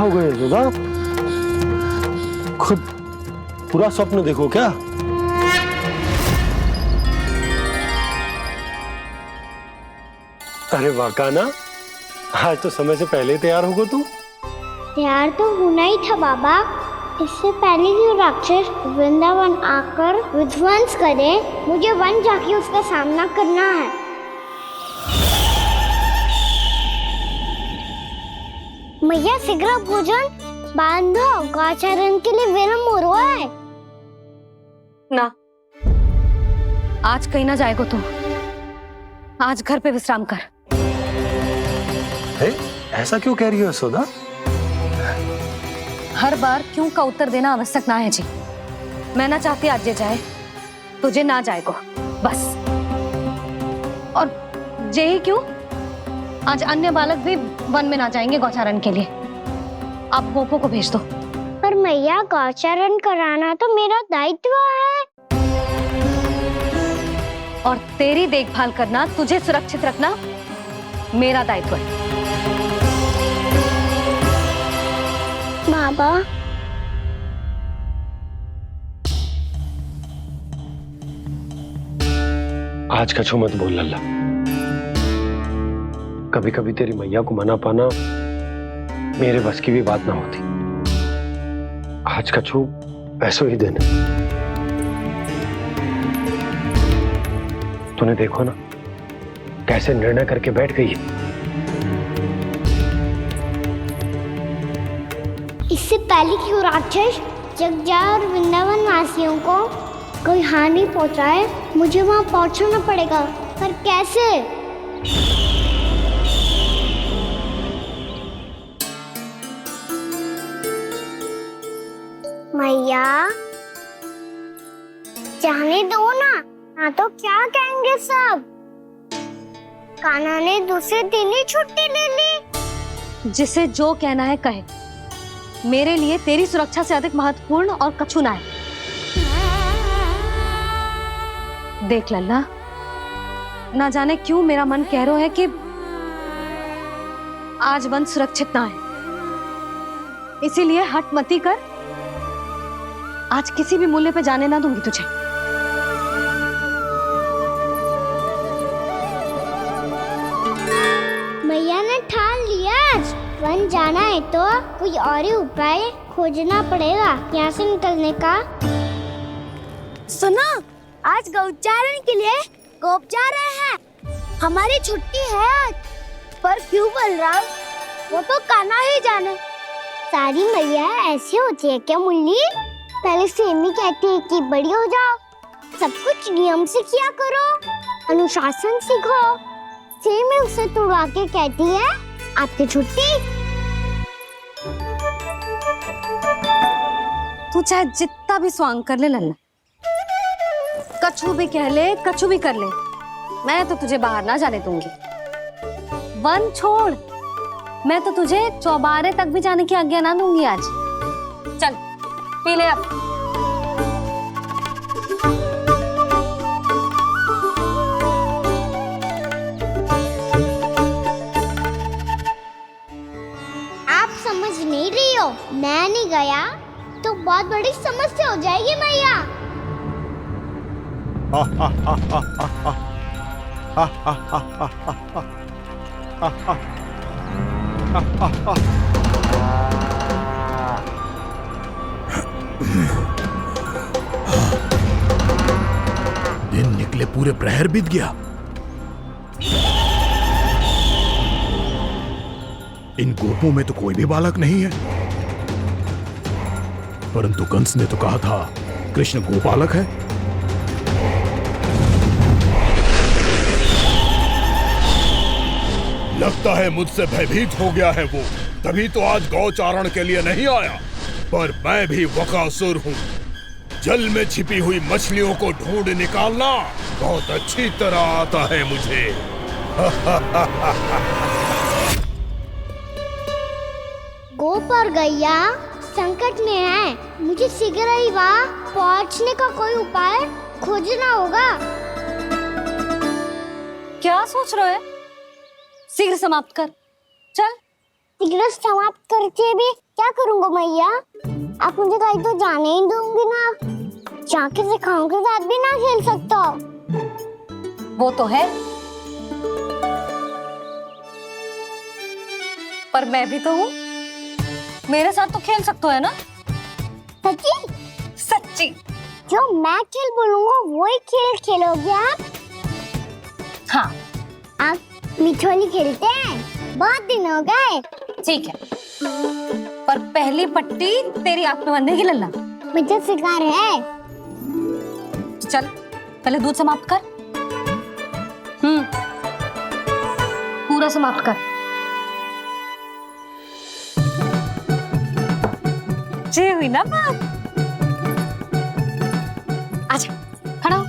हो गए यशोदा? खुद पूरा स्वप्न देखो क्या? अरे वाकाना, आज तो समय से पहले ही तैयार होगा तू। तैयार तो होना ही था बाबा। इससे पहले कि राक्षस वृंदावन आकर विध्वंस करे, मुझे वन जाके उसका सामना करना है। मैया शीघ्र भोजन बांधो, गौचरण के लिए विलंब हो रहा है। ना, आज कहीं ना जाएगा तू। आज घर पे विश्राम कर। ऐसा क्यों कह रही हो यशोदा? हर बार क्यों का उत्तर देना आवश्यक ना है जी। मैं ना चाहती आज ये जाए, तुझे ना जाएगा बस। और जे ही क्यों, आज अन्य बालक भी वन में ना जाएंगे गौचारण के लिए। आप गोपो को भेज दो। पर मैया गौचरण कराना तो मेरा दायित्व है। और तेरी देखभाल करना, तुझे सुरक्षित रखना मेरा दायित्व है। बाबा, आज कछु मत बोल लल्ला। कभी कभी तेरी मैया को मना पाना मेरे बस की भी बात ना होती। आज कछु ऐसो ही दिन है। तूने देखो ना कैसे निर्णय करके बैठ गई है। इससे पहले कि वो राक्षस जगजा और वृंदावन वासियों को कोई हानि पहुंचाए, मुझे वहां पहुंचना पड़ेगा। पर कैसे? मैया, जाने दो ना, हाँ तो क्या कहेंगे सब? कान्हा ने दूसरे दिन ही छुट्टी ले ली। जिसे जो कहना है कहे। मेरे लिए तेरी सुरक्षा से अधिक महत्वपूर्ण और कछु ना है। देख लल्ला, ना जाने क्यों मेरा मन कह रहा है कि आज वन सुरक्षित ना है। इसीलिए हट मती कर। आज किसी भी मूल्य पे जाने ना दूंगी तुझे। मैया ने ठान लिया, आज वन जाना है तो कोई और ही उपाय खोजना पड़ेगा यहाँ से निकलने का। सुनो, आज गौचारण के लिए गोप जा रहे हैं। हमारी छुट्टी है आज। पर क्यों बलराम? वो तो कान्हा ही जाने। सारी मैया ऐसी होती है क्या मुन्नी? पहले सेमी कहती है कि बड़ी हो जाओ, सब कुछ नियम से किया करो, अनुशासन सीखो। सेमी उसे तुड़वा के कहती है आपकी छुट्टी। तू चाहे जितना भी स्वांग कर ले लल्ला, कछु भी कह ले, कछु भी कर ले, मैं तो तुझे बाहर ना जाने दूंगी। वन छोड़, मैं तो तुझे चौबारे तक भी जाने की आज्ञा ना दूंगी आज। चल पी ले अब। आप समझ नहीं रही हो, मैं नहीं गया तो बहुत बड़ी समस्या हो जाएगी मैया। दिन निकले पूरे प्रहर बीत गया। इन गोपों में तो कोई भी बालक नहीं है, परंतु कंस ने तो कहा था कृष्ण गोपालक है। लगता है मुझसे भयभीत हो गया है वो, तभी तो आज गौचारण के लिए नहीं आया। पर मैं भी वकासुर हूँ। जल में छिपी हुई मछलियों को ढूंढ निकालना बहुत अच्छी तरह आता है मुझे। गोप और गैया संकट में है, मुझे शीघ्र ही वहाँ पहुँचने का कोई उपाय खोजना होगा। क्या सोच रहे हो? शीघ्र समाप्त कर। चल सिगरेट समाप्त करके भी क्या करूंगा मैया? आप मुझे कहीं तो जाने ही दूंगी ना। जाके सिखाओं के साथ भी ना खेल सकता। वो तो है, पर मैं भी तो हूँ, मेरे साथ तो खेल सकते हो है ना? सच्ची? सच्ची। जो मैं खेल बोलूंगा वही खेल खेलोगे आप? हाँ आप मिठोली खेलते हैं? बहुत दिन हो गए। ठीक है, पर पहली पट्टी तेरी आंख में बनने की लल्ला। मुझे शिकार है। चल पहले दूध समाप्त कर। पूरा समाप्त कर। ये हुई ना बात। आजा खड़ा हो।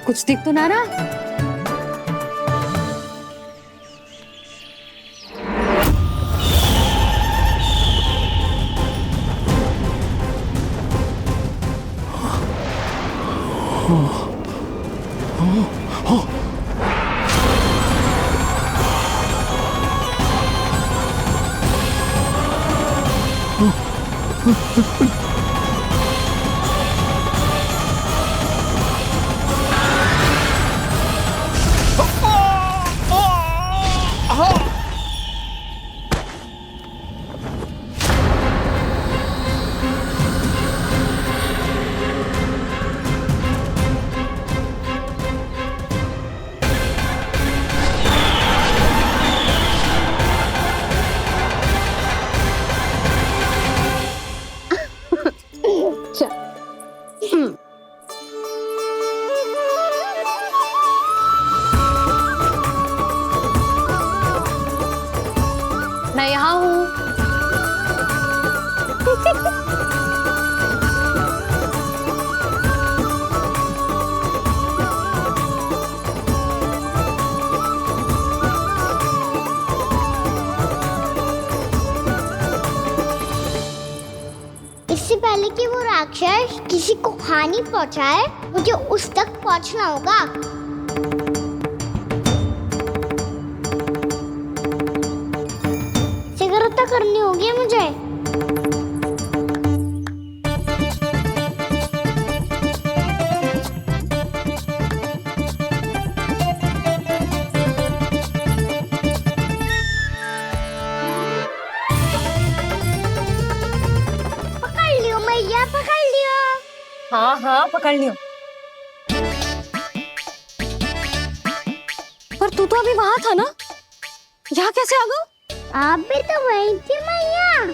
कुछ दिख तो ना रहा। मैं यहाँ हूँ। इससे पहले कि वो राक्षस किसी को हानि पहुंचाए, मुझे उस तक पहुंचना होगा। सिगरेट करनी होगी मुझे। पकड़ लियो मैया, पकड़ लियो। हाँ हाँ पकड़ लियो। पर तू तो अभी वहां था ना, यहाँ कैसे आ गया? आप भी तो वही थी मैया।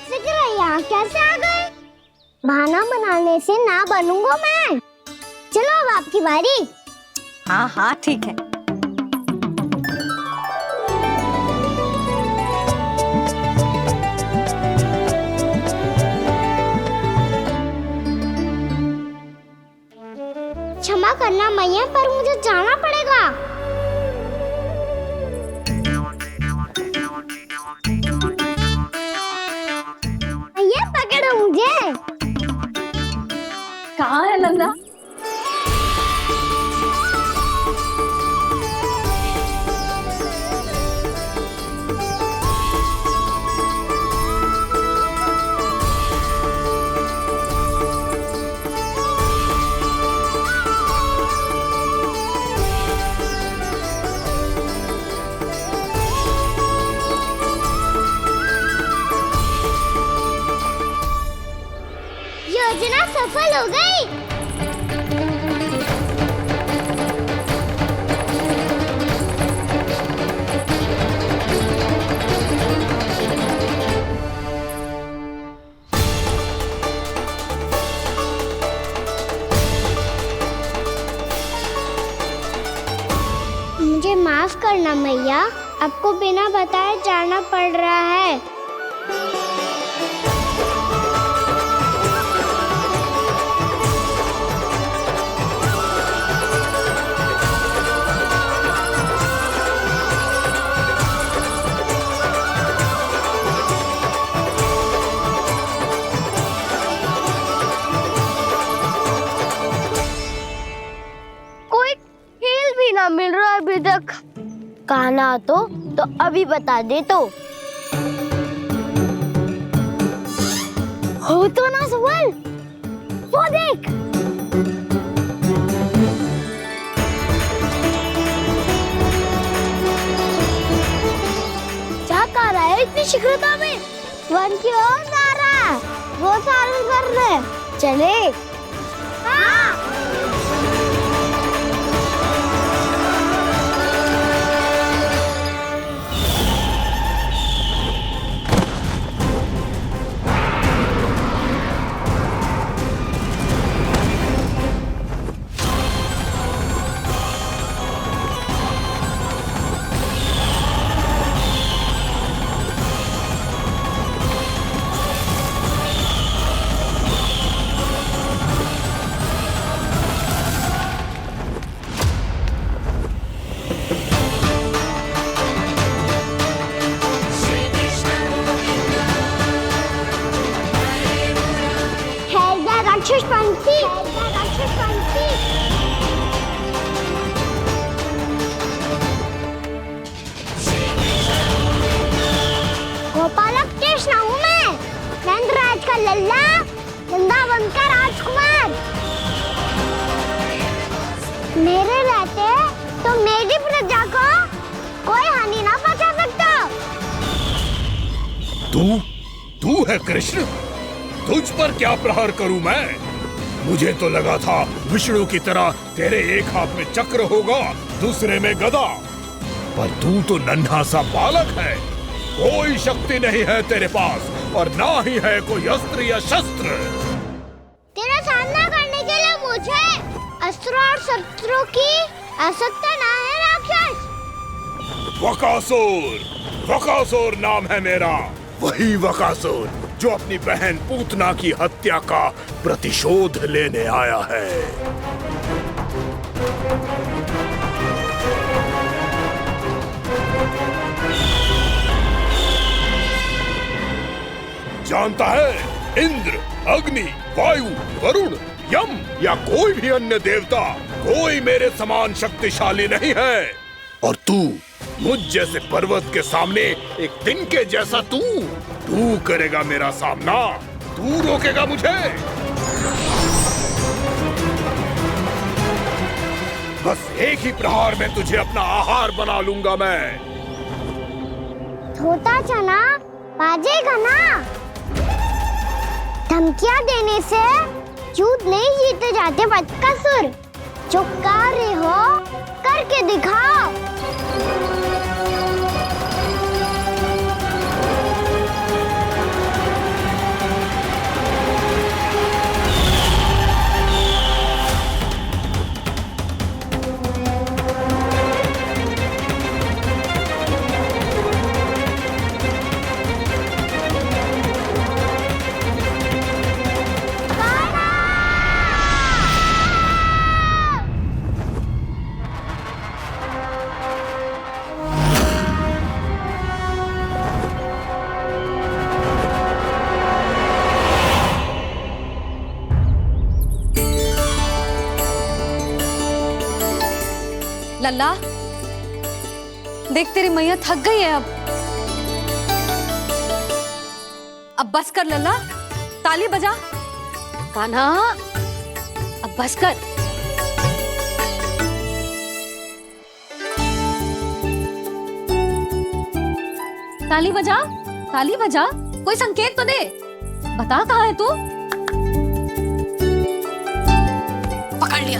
सिगरेट यहाँ कैसे आ गए? बहाना बनाने से ना बनूंगा मैं। चलो अब आपकी बारी। हाँ हाँ ठीक है। क्षमा करना मैया, पर मुझे जाना पड़ेगा। मैया पकड़ो मुझे। कहाँ है लल्ला? योजना सफल हो गई। मुझे माफ करना मैया, आपको बिना बताए जाना पड़ रहा है। क्या मिल रहा है अभी तक? कहना तो अभी बता दे तो। हो तो ना सुबल, वो देख। क्या कर रहा है इतनी शीघ्रता में? वन की ओर जा रहा है, वो चालू कर रहे। चले। हाँ। गोपालक कृष्ण हूँ मैं, नंदराज का लल्ला, वृंदावन का राजकुमार। मेरे रहते तो मेरी प्रजा को कोई हानि ना पहुंचा सकता। तू है कृष्ण? तुझ पर क्या प्रहार करूं मैं? मुझे तो लगा था विष्णु की तरह तेरे एक हाथ में चक्र होगा, दूसरे में गदा, पर तू तो नन्हा सा बालक है। कोई शक्ति नहीं है तेरे पास और ना ही है कोई अस्त्र या शस्त्र। तेरा सामना करने के लिए मुझे अस्त्र और शस्त्रों की आवश्यकता ना है राक्षस। वकासुर नाम है मेरा, वही वकासुर जो अपनी बहन पूतना की हत्या का प्रतिशोध लेने आया है। जानता है, इंद्र, अग्नि, वायु, वरुण, यम या कोई भी अन्य देवता, कोई मेरे समान शक्तिशाली नहीं है। और तू, मुझ जैसे पर्वत के सामने एक तिनके जैसा तू करेगा मेरा सामना? तू रोकेगा मुझे? बस एक ही प्रहार में तुझे अपना आहार बना लूंगा मैं। छोटा चना बाजेगा ना। धमकियां देने से युद्ध नहीं जीते जाते बदकसूर। जो कार्य हो करके दिखाओ। लल्ला, देख तेरी मैया थक गई है अब बस कर लल्ला, ताली बजा। कान्हा, अब बस कर। ताली बजा, ताली बजा, कोई संकेत तो दे, बता कहाँ है तू? पकड़ लिया।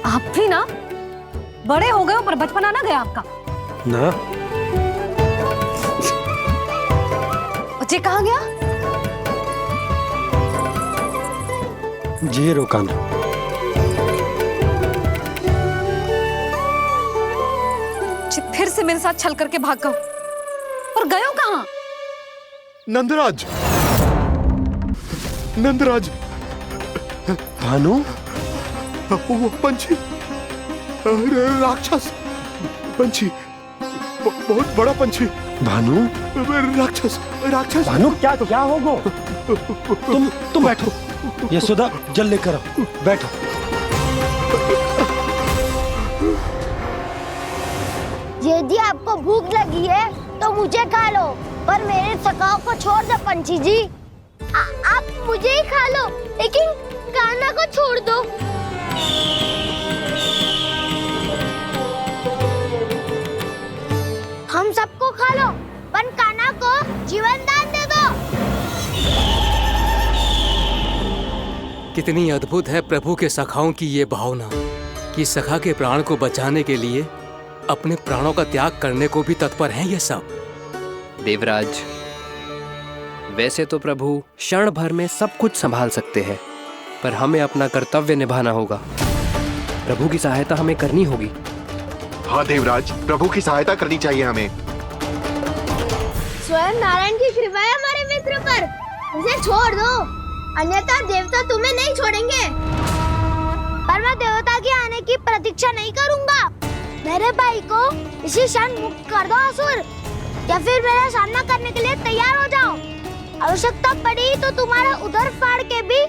आप भी ना बड़े हो गए हो पर बचपना ना गया आपका ना। बच्चे कहाँ गया? जी रोकान। फिर से मेरे साथ छल करके भाग गए, और गए हो कहाँ? नंदराज, नंदराज, भानु, वो पंछी, राक्षस पंछी, बहुत बड़ा पंछी, भानु, राक्षस राक्षस। भानु क्या होगा? तुम बैठो, यशोदा जल लेकर आओ, बैठो। यदि आपको भूख लगी है तो मुझे खा लो, पर मेरे थकाव को छोड़ दो पंछी जी। आप मुझे ही खा लो, लेकिन कान्हा को छोड़ दो। हम सबको खा लो, पर कान्हा को जीवन दान दे दो। कितनी अद्भुत है प्रभु के सखाओं की ये भावना कि सखा के प्राण को बचाने के लिए अपने प्राणों का त्याग करने को भी तत्पर हैं ये सब। देवराज, वैसे तो प्रभु क्षण भर में सब कुछ संभाल सकते हैं, पर हमें अपना कर्तव्य निभाना होगा। प्रभु की सहायता हमें करनी होगी। हाँ देवराज, प्रभु की सहायता करनी चाहिए हमें। स्वयं नारायण की कृपा है हमारे मित्र पर, उसे छोड़ दो, अन्यथा देवता तुम्हें नहीं छोड़ेंगे। पर मैं देवता के आने की प्रतीक्षा नहीं करूंगा। मेरे भाई को इसी क्षण मुक्त कर दो असुर, या फिर मेरा सामना करने के लिए तैयार हो जाओ। आवश्यकता पड़ी तो तुम्हारा उधर फाड़ के भी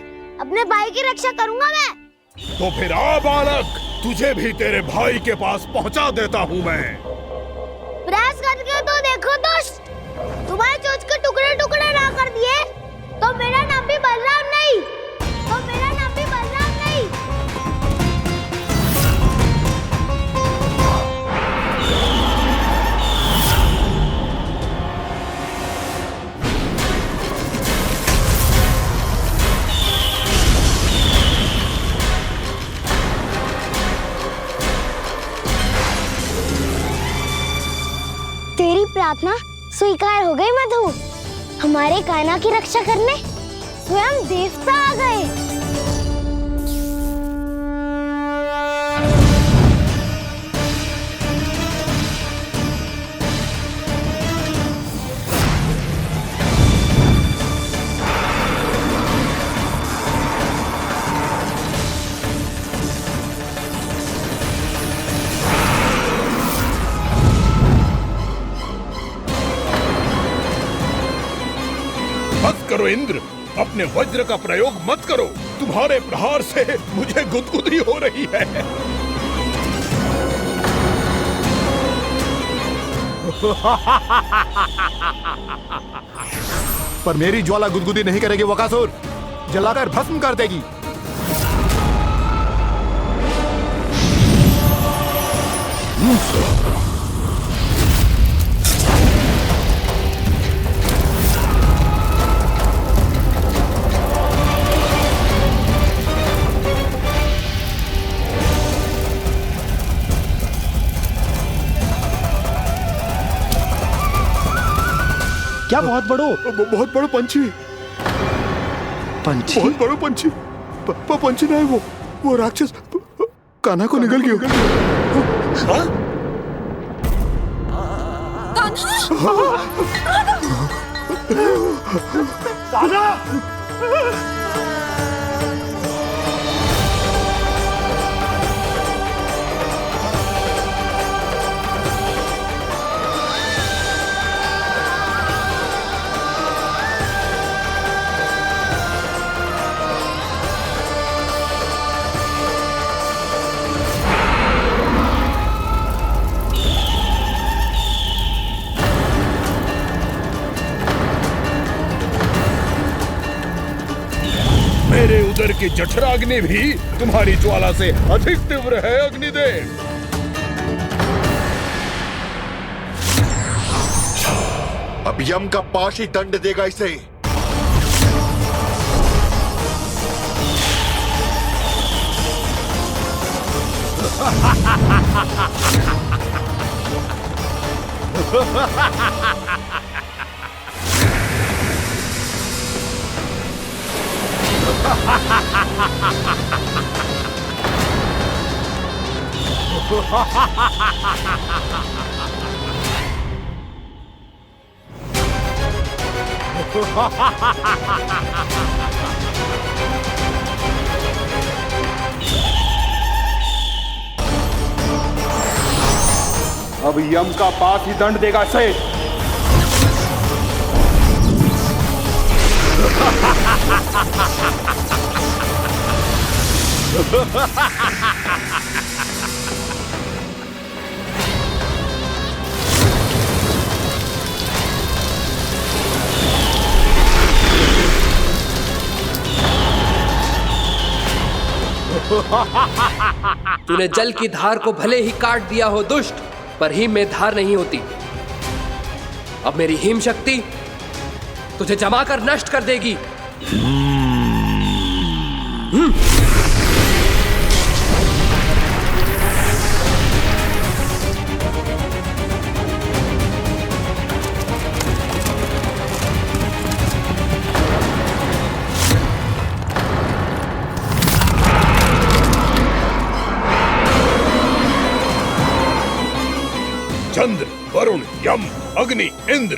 अपने भाई की रक्षा करूंगा मैं। तो फिर आ बालक, तुझे भी तेरे भाई के पास पहुंचा देता हूँ मैं। प्रयास करके तो देखो दोस्त, तुम्हारे चोंच के टुकड़े टुकड़े ना कर दिए तो मेरा नाम भी बलराम नहीं, तो मेरा नाम भी बलराम नहीं। तेरी प्रार्थना स्वीकार हो गई मधु। हमारे कान्हा की रक्षा करने स्वयं देवता आ गए। मत करो इंद्र, अपने वज्र का प्रयोग मत करो। तुम्हारे प्रहार से मुझे गुदगुदी हो रही है। पर मेरी ज्वाला गुदगुदी नहीं करेगी वकासुर, जलाकर भस्म कर देगी। क्या बहुत बहुत बड़ो पंछी। पंछी? बहुत बड़ो पंछी। पंछी नहीं, वो राक्षस कान्हा को निगल गया। मेरे उदर की जठराग्नि भी तुम्हारी ज्वाला से अधिक तीव्र है अग्निदेव। अब यम का पाश ही दंड देगा इसे। अब यम का पास ही दंड देगा इसे। तूने जल की धार को भले ही काट दिया हो दुष्ट, पर हिम में धार नहीं होती। अब मेरी हिम शक्ति तुझे जमाकर नष्ट कर देगी। चंद्र, वरुण, यम, अग्नि, इंद्र,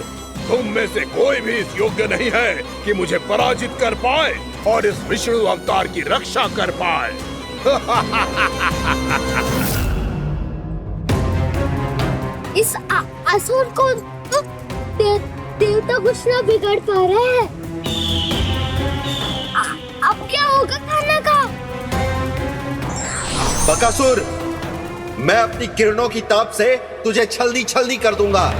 तुम में से कोई भी इस योग्य नहीं है कि मुझे पराजित कर पाए और इस विष्णु अवतार की रक्षा कर पाए। इस असुर को तो देवता कुछ ना बिगाड़ पा रहे हैं। अब क्या होगा खाना का? बकासुर, मैं अपनी किरणों की ताप से तुझे छल्दी छल्दी कर दूंगा।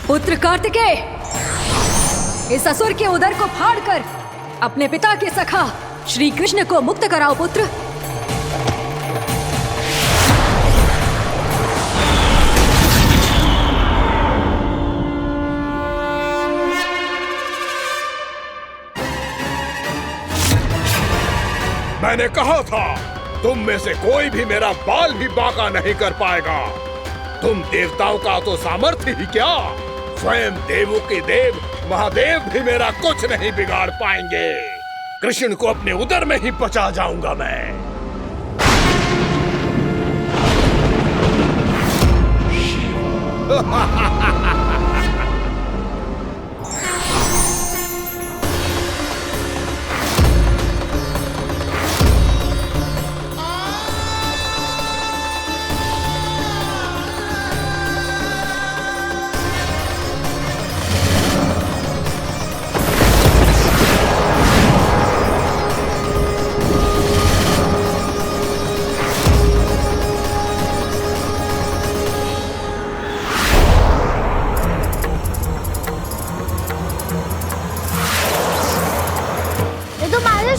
पुत्र कार्तिकेय, इस असुर के उदर को फाड़कर अपने पिता के सखा श्री कृष्ण को मुक्त कराओ पुत्र। मैंने कहा था, तुम में से कोई भी मेरा बाल भी बांका नहीं कर पाएगा। तुम देवताओं का तो सामर्थ्य ही क्या, स्वयं देवों के देव महादेव भी मेरा कुछ नहीं बिगाड़ पाएंगे। कृष्ण को अपने उदर में ही पचा जाऊंगा मैं।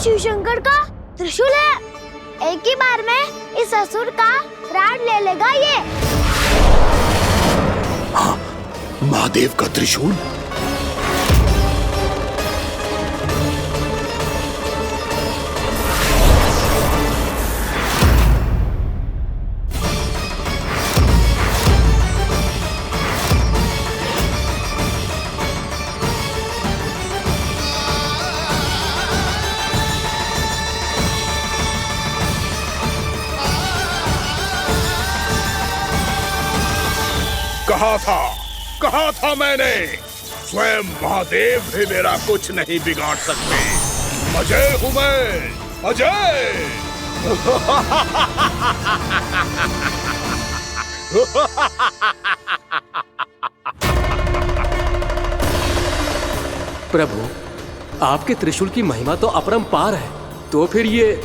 शिव शंकर का त्रिशूल है। एक ही बार में इस असुर का प्राण ले लेगा ये। हाँ, महादेव का त्रिशूल। कहा था मैंने, स्वयं महादेव भी मेरा कुछ नहीं बिगाड़ सकते। अजय हूं मैं, अजय। प्रभु, आपके त्रिशूल की महिमा तो अपरंपार है, तो फिर ये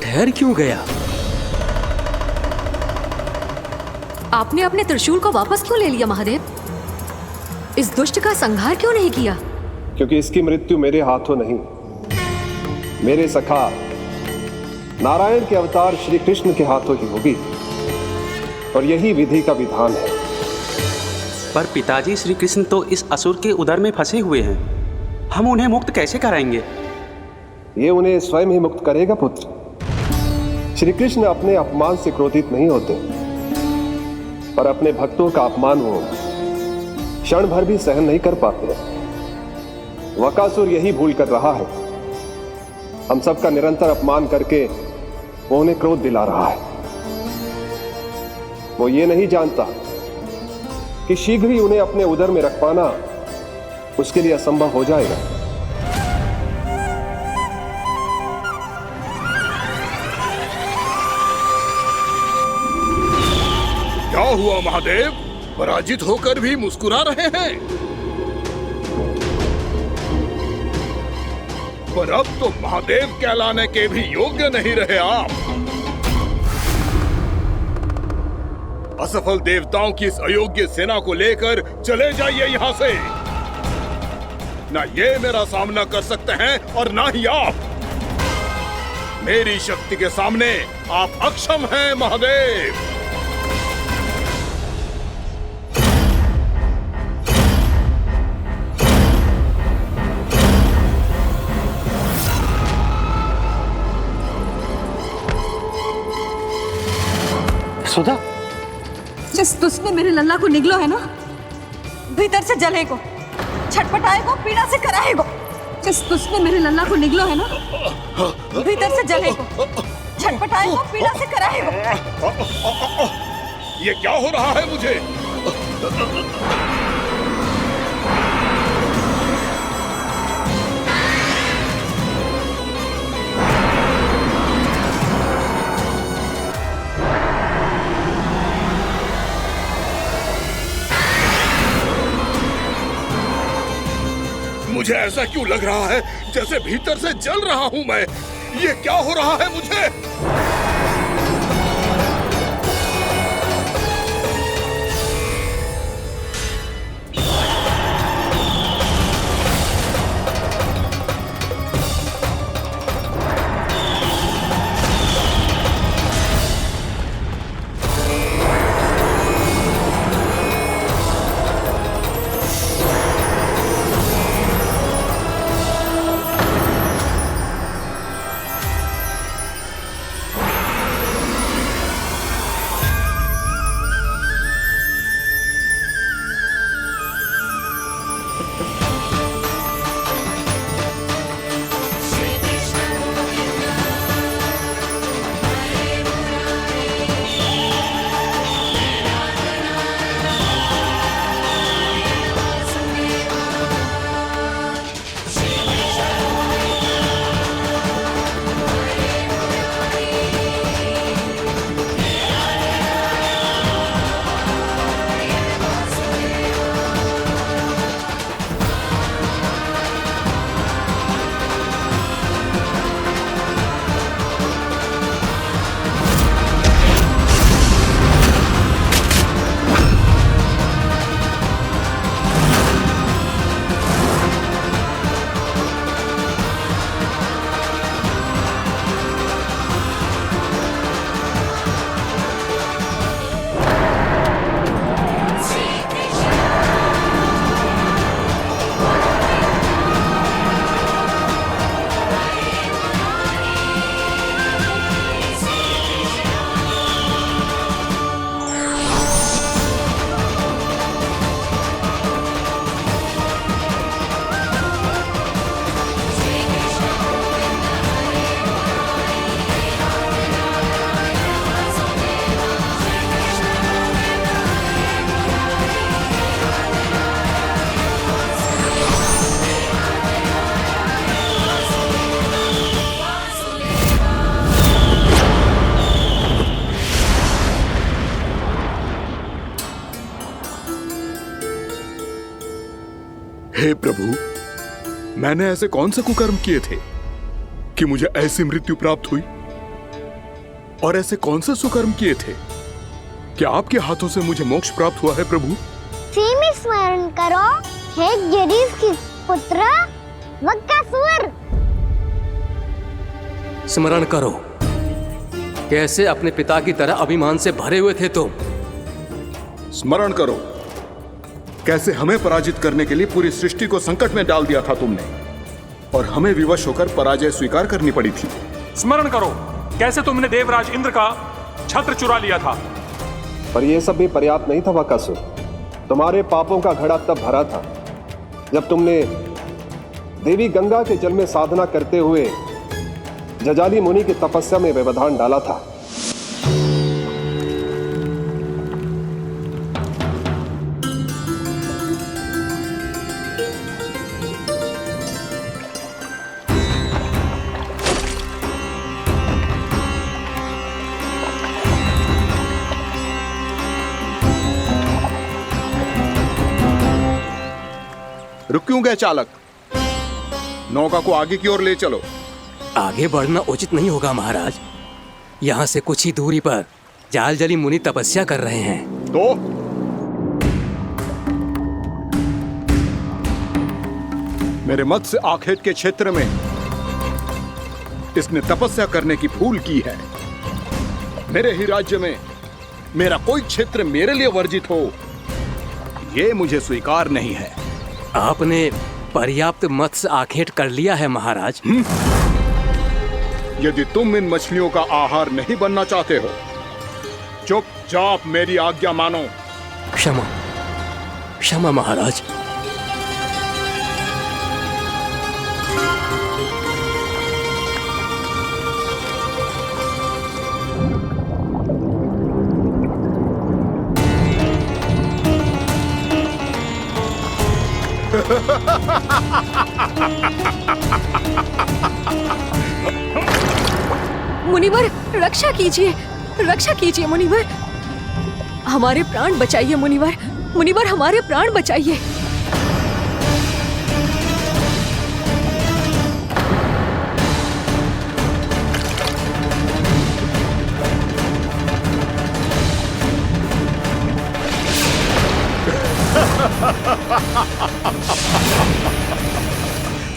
ठहर क्यों गया? आपने अपने त्रिशूल को वापस क्यों ले लिया महादेव? इस दुष्ट का संहार क्यों नहीं किया? क्योंकि इसकी मृत्यु मेरे हाथों नहीं, मेरे सखा नारायण के अवतार श्री कृष्ण के हाथों ही होगी, और यही विधि का विधान है। पर पिताजी, श्री कृष्ण तो इस असुर के उदर में फंसे हुए हैं, हम उन्हें मुक्त कैसे कराएंगे? ये उन्हें स्वयं ही मुक्त करेगा पुत्र। श्री कृष्ण अपने अपमान से क्रोधित नहीं होते, पर अपने भक्तों का अपमान वो क्षण भर भी सहन नहीं कर पाते। वकासुर यही भूल कर रहा है, हम सबका निरंतर अपमान करके वो उन्हें क्रोध दिला रहा है। वो ये नहीं जानता कि शीघ्र ही उन्हें अपने उदर में रख पाना उसके लिए असंभव हो जाएगा। क्या हुआ महादेव? पराजित होकर भी मुस्कुरा रहे हैं। पर अब तो महादेव कहलाने के भी योग्य नहीं रहे आप। असफल देवताओं की इस अयोग्य सेना को लेकर चले जाइए यहाँ से। ना ये मेरा सामना कर सकते हैं और ना ही आप। मेरी शक्ति के सामने आप अक्षम हैं महादेव। सुधा, जिस दुष्ट ने मेरे लल्ला को निगलो है ना, भीतर से जलेगो, छटपटाएगो, पीड़ा से कराएगो। जिस दुष्ट ने मेरे लल्ला को निगलो है ना, भीतर से जलेगो, छटपटाएगो, पीड़ा से कराएगो। ये क्या हो रहा है मुझे? मुझे ऐसा क्यों लग रहा है जैसे भीतर से जल रहा हूं मैं? ये क्या हो रहा है मुझे? हे प्रभु, मैंने ऐसे कौन से कुकर्म किए थे कि मुझे ऐसी मृत्यु प्राप्त हुई? और ऐसे कौन से सुकर्म किए थे कि आपके हाथों से मुझे मोक्ष प्राप्त हुआ है प्रभु? उसी में स्मरण करो, हे जरीस की पुत्र वक्कासुर। स्मरण करो, कैसे अपने पिता की तरह अभिमान से भरे हुए थे तुम। स्मरण करो, कैसे हमें पराजित करने के लिए पूरी सृष्टि को संकट में डाल दिया था तुमने, और हमें विवश होकर पराजय स्वीकार करनी पड़ी थी। स्मरण करो, कैसे तुमने देवराज इंद्र का छत्र चुरा लिया था। पर यह सब भी पर्याप्त नहीं था वकासुर। तुम्हारे पापों का घड़ा तब भरा था जब तुमने देवी गंगा के जल में साधना करते हुए जजाली मुनि की तपस्या में व्यवधान डाला था। रुक क्यों गए चालक? नौका को आगे की ओर ले चलो। आगे बढ़ना उचित नहीं होगा महाराज। यहाँ से कुछ ही दूरी पर जालजली मुनि तपस्या कर रहे हैं। तो मेरे मत्स्य आखेट के क्षेत्र में इसने तपस्या करने की भूल की है। मेरे ही राज्य में मेरा कोई क्षेत्र मेरे लिए वर्जित हो, यह मुझे स्वीकार नहीं है। आपने पर्याप्त मत्स्य आखेट कर लिया है महाराज। यदि तुम इन मछलियों का आहार नहीं बनना चाहते हो, चुपचाप मेरी आज्ञा मानो। क्षमा, क्षमा महाराज। मुनिवर, रक्षा कीजिए, रक्षा कीजिए मुनिवर। हमारे प्राण बचाइए मुनिवर, मुनिवर हमारे प्राण बचाइए।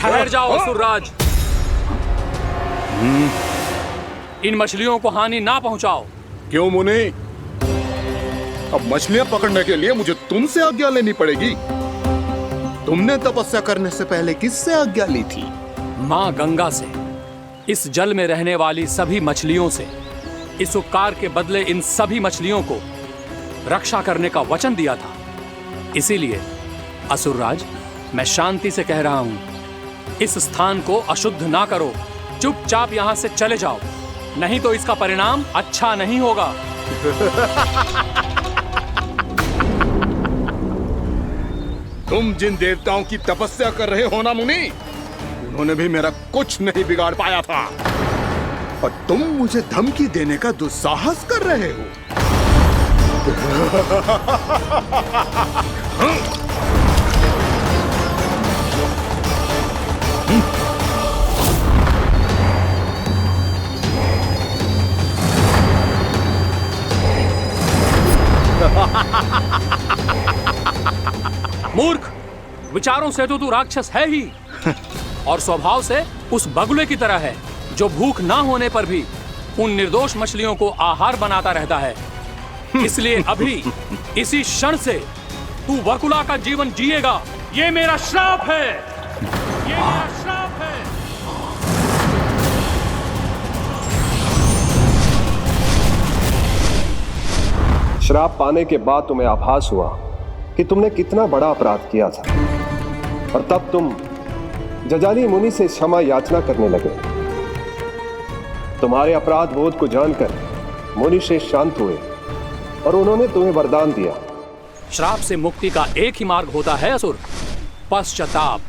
ठहर जाओ असुरराज, इन मछलियों को हानि ना पहुंचाओ। क्यों मुनि? अब मछलियां पकड़ने के लिए मुझे तुमसे आज्ञा लेनी पड़ेगी। तुमने तपस्या करने से पहले किससे आज्ञा ली थी? माँ गंगा से। इस जल में रहने वाली सभी मछलियों से इस उपकार के बदले इन सभी मछलियों को रक्षा करने का वचन दिया था। इसीलिए असुरराज, मैं शांति से कह रहा हूं, इस स्थान को अशुद्ध ना करो। चुपचाप यहां से चले जाओ, नहीं तो इसका परिणाम अच्छा नहीं होगा। तुम जिन देवताओं की तपस्या कर रहे हो ना मुनि, उन्होंने भी मेरा कुछ नहीं बिगाड़ पाया था, और तुम मुझे धमकी देने का दुस्साहस कर रहे हो। मूर्ख, विचारों से तो तू राक्षस है ही, और स्वभाव से उस बगुले की तरह है जो भूख ना होने पर भी उन निर्दोष मछलियों को आहार बनाता रहता है। इसलिए अभी इसी क्षण से तू बगुला का जीवन जिएगा। ये मेरा श्राप है, ये मेरा श्राप है। श्राप पाने के बाद तुम्हें आभास हुआ कि तुमने कितना बड़ा अपराध किया था, और तब तुम जजाली मुनि से क्षमा याचना करने लगे। तुम्हारे अपराध बोध को जानकर मुनि श्रेष्ठ शांत हुए और उन्होंने तुम्हें वरदान दिया। श्राप से मुक्ति का एक ही मार्ग होता है असुर, पश्चाताप।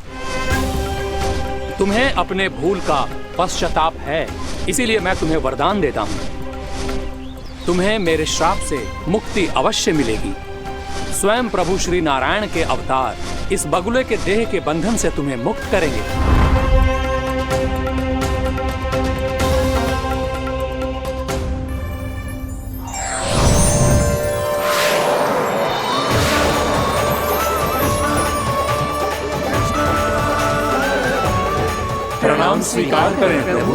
तुम्हें अपने भूल का पश्चाताप है, इसीलिए मैं तुम्हें वरदान देता हूं। तुम्हें मेरे श्राप से मुक्ति अवश्य मिलेगी। स्वयं प्रभु श्री नारायण के अवतार इस बगुले के देह के बंधन से तुम्हें मुक्त करेंगे। हम स्वीकार करें प्रभु।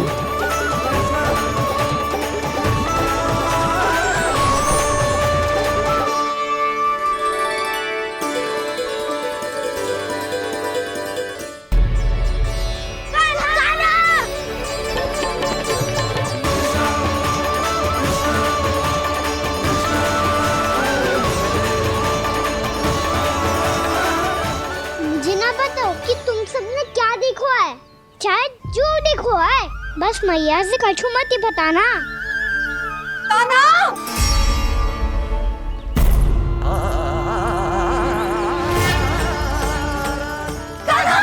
मुझे ना बताओ कि तुम सबने क्या देखा है, शायद जो देखो है, बस मैया से कछु मत ही बताना। कान्हा! कान्हा!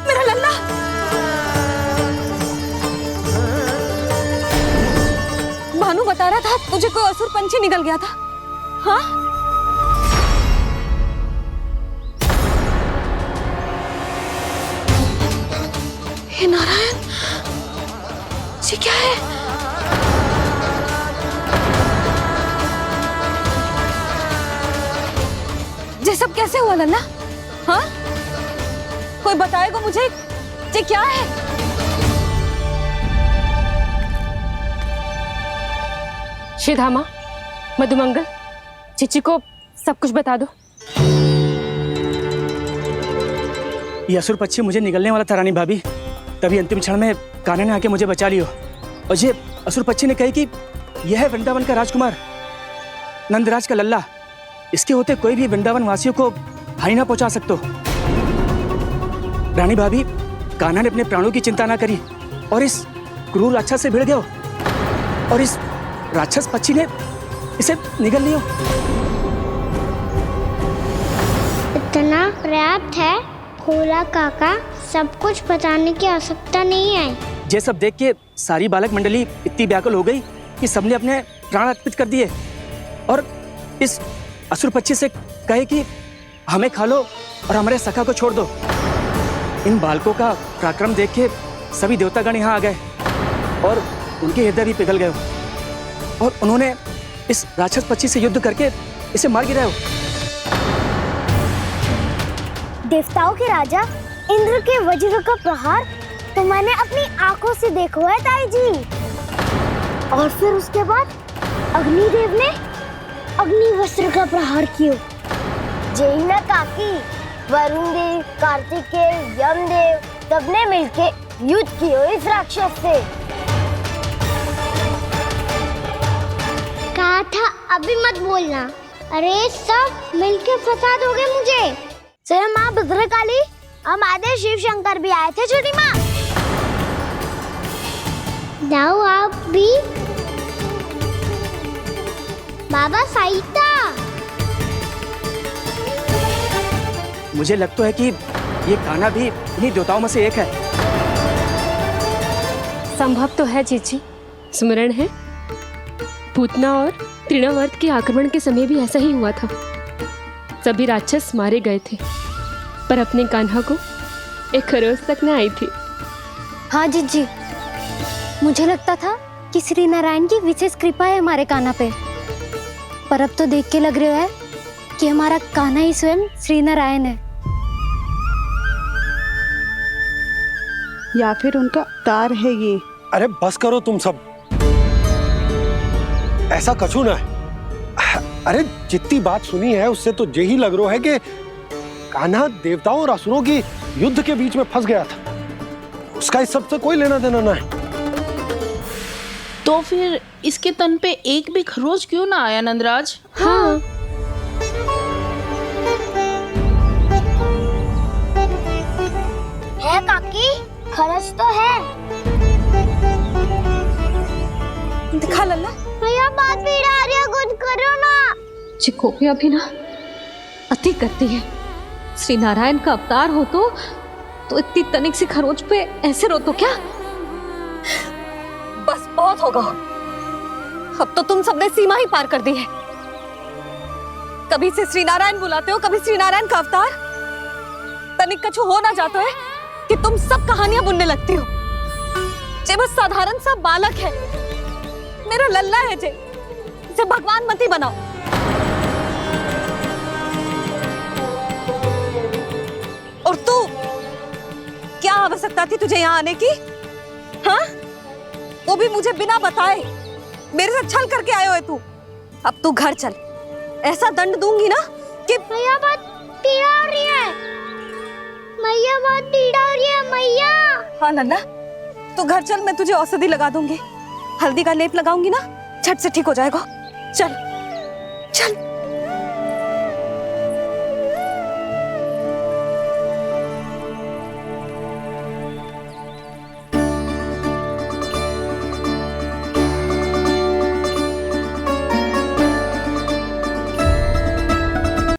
मेरा लल्ला! भानु बता रहा था तुझे कोई असुर पंछी निकल गया था। हाँ? हे नारायण, ये क्या है? ये सब कैसे हुआ लल्ला? हाँ? कोई बताएगा मुझे ये क्या है? श्रीधामा, मधुमंगल, चिची को सब कुछ बता दो। ये असुर पक्षी मुझे निगलने वाला था रानी भाभी, तभी अंतिम क्षण में कान्हा ने आके मुझे बचा लियो। और ये असुर पक्षी ने कही कि यह है वृंदावन का राजकुमार, नंदराज का लल्ला। इसके होते कोई भी वृंदावन वासियों को हानि ना पहुंचा सकते। रानी भाभी, कान्हा ने अपने प्राणों की चिंता ना करी और इस क्रूर राक्षस से भिड़ गयो और इस राक्षस पक्षी ने इसे निगल लियो। इतना पर्याप्त है भोला काका, सब कुछ बताने की आवश्यकता नहीं है। ये सब देख के सारी बालक मंडली इतनी व्याकुल हो गई कि सबने अपने प्राण अर्पित कर दिए और इस असुर पक्षी से कहे कि हमें खा लो और हमारे सखा को छोड़ दो। इन बालकों का पराक्रम देख के सभी देवतागण यहाँ आ गए और उनके हृदय भी पिघल गए और उन्होंने इस राक्षस पक्षी से युद्ध करके इसे मार गिराया। देवताओं के राजा इंद्र के वज्र का प्रहार तो मैंने अपनी आंखों से देखा है ताई जी। और फिर उसके बाद अग्निदेव ने अग्निवस्त्र का प्रहार किया। जय ना काकी, वरुण देव, कार्तिकेय, यमदेव सबने मिलके युद्ध किया इस राक्षस से। कहा था अभी मत बोलना। अरे सब मिलके फंसा दोगे मुझे। स्वयं माँ भद्रकाली, हमारे शिव शंकर भी आए थे छोटी माँ। जाओ आप भी। बाबा साईता, मुझे लगता है कि ये कान्हा भी इन्हीं देवताओं में से एक है। संभव तो है चीची, स्मरण है पूतना और तृणावर्त के आक्रमण के समय भी ऐसा ही हुआ था। सभी राक्षस मारे गए थे पर अपने कान्हा को एक खरोच तक न आई थी। हाँ जीजी, मुझे लगता था कि श्री नारायण की विशेष कृपा है हमारे कान्हा पे, पर अब तो देख के लग रहा है कि हमारा कान्हा ही स्वयं श्री नारायण है। या फिर उनका अवतार है ये। अरे बस करो तुम सब, ऐसा कछु ना है। अरे जितनी बात सुनी है उससे तो यही लग रहा है कि कान्हा देवताओं और असुरों की युद्ध के बीच में फंस गया था। उसका इस सब से कोई लेना देना ना है। तो फिर इसके तन पे एक भी खरोच क्यों ना आया नंदराज? हाँ, है काकी, खरच तो है। दिखा लल्ला। भैया बात भी आ रही है, कुछ करो ना। चिकोपिया भी ना अति करती है। श्री नारायण का अवतार हो तो इतनी तनिक सी खरोच पे ऐसे रो तो क्या? बस बहुत होगा। अब तो तुम सबने सीमा ही पार कर दी है। कभी से श्री नारायण बुलाते हो, कभी श्री नारायण का अवतार। तनिक कछु हो ना जाता है कि तुम सब कहानियां बुनने लगती हो। जे बस साधारण सा बालक है, मेरा लल्ला है जे, इसे भगवान मत ही बनाओ। और तू क्या आवश्यकता थी तुझे यहाँ आने की? हाँ, वो भी मुझे बिना बताए। मेरे साथ छल करके आए हो तू। अब तू घर चल, ऐसा दंड दूंगी ना कि मैया बहुत पीड़ा हो रही है। मैया बहुत पीड़ा हो रही है मैया। हाँ नन्ना, तू घर चल, मैं तुझे औषधि लगा दूंगी। हल्दी का लेप लगाऊंगी ना, झट से ठीक हो जाएगा। चल चल।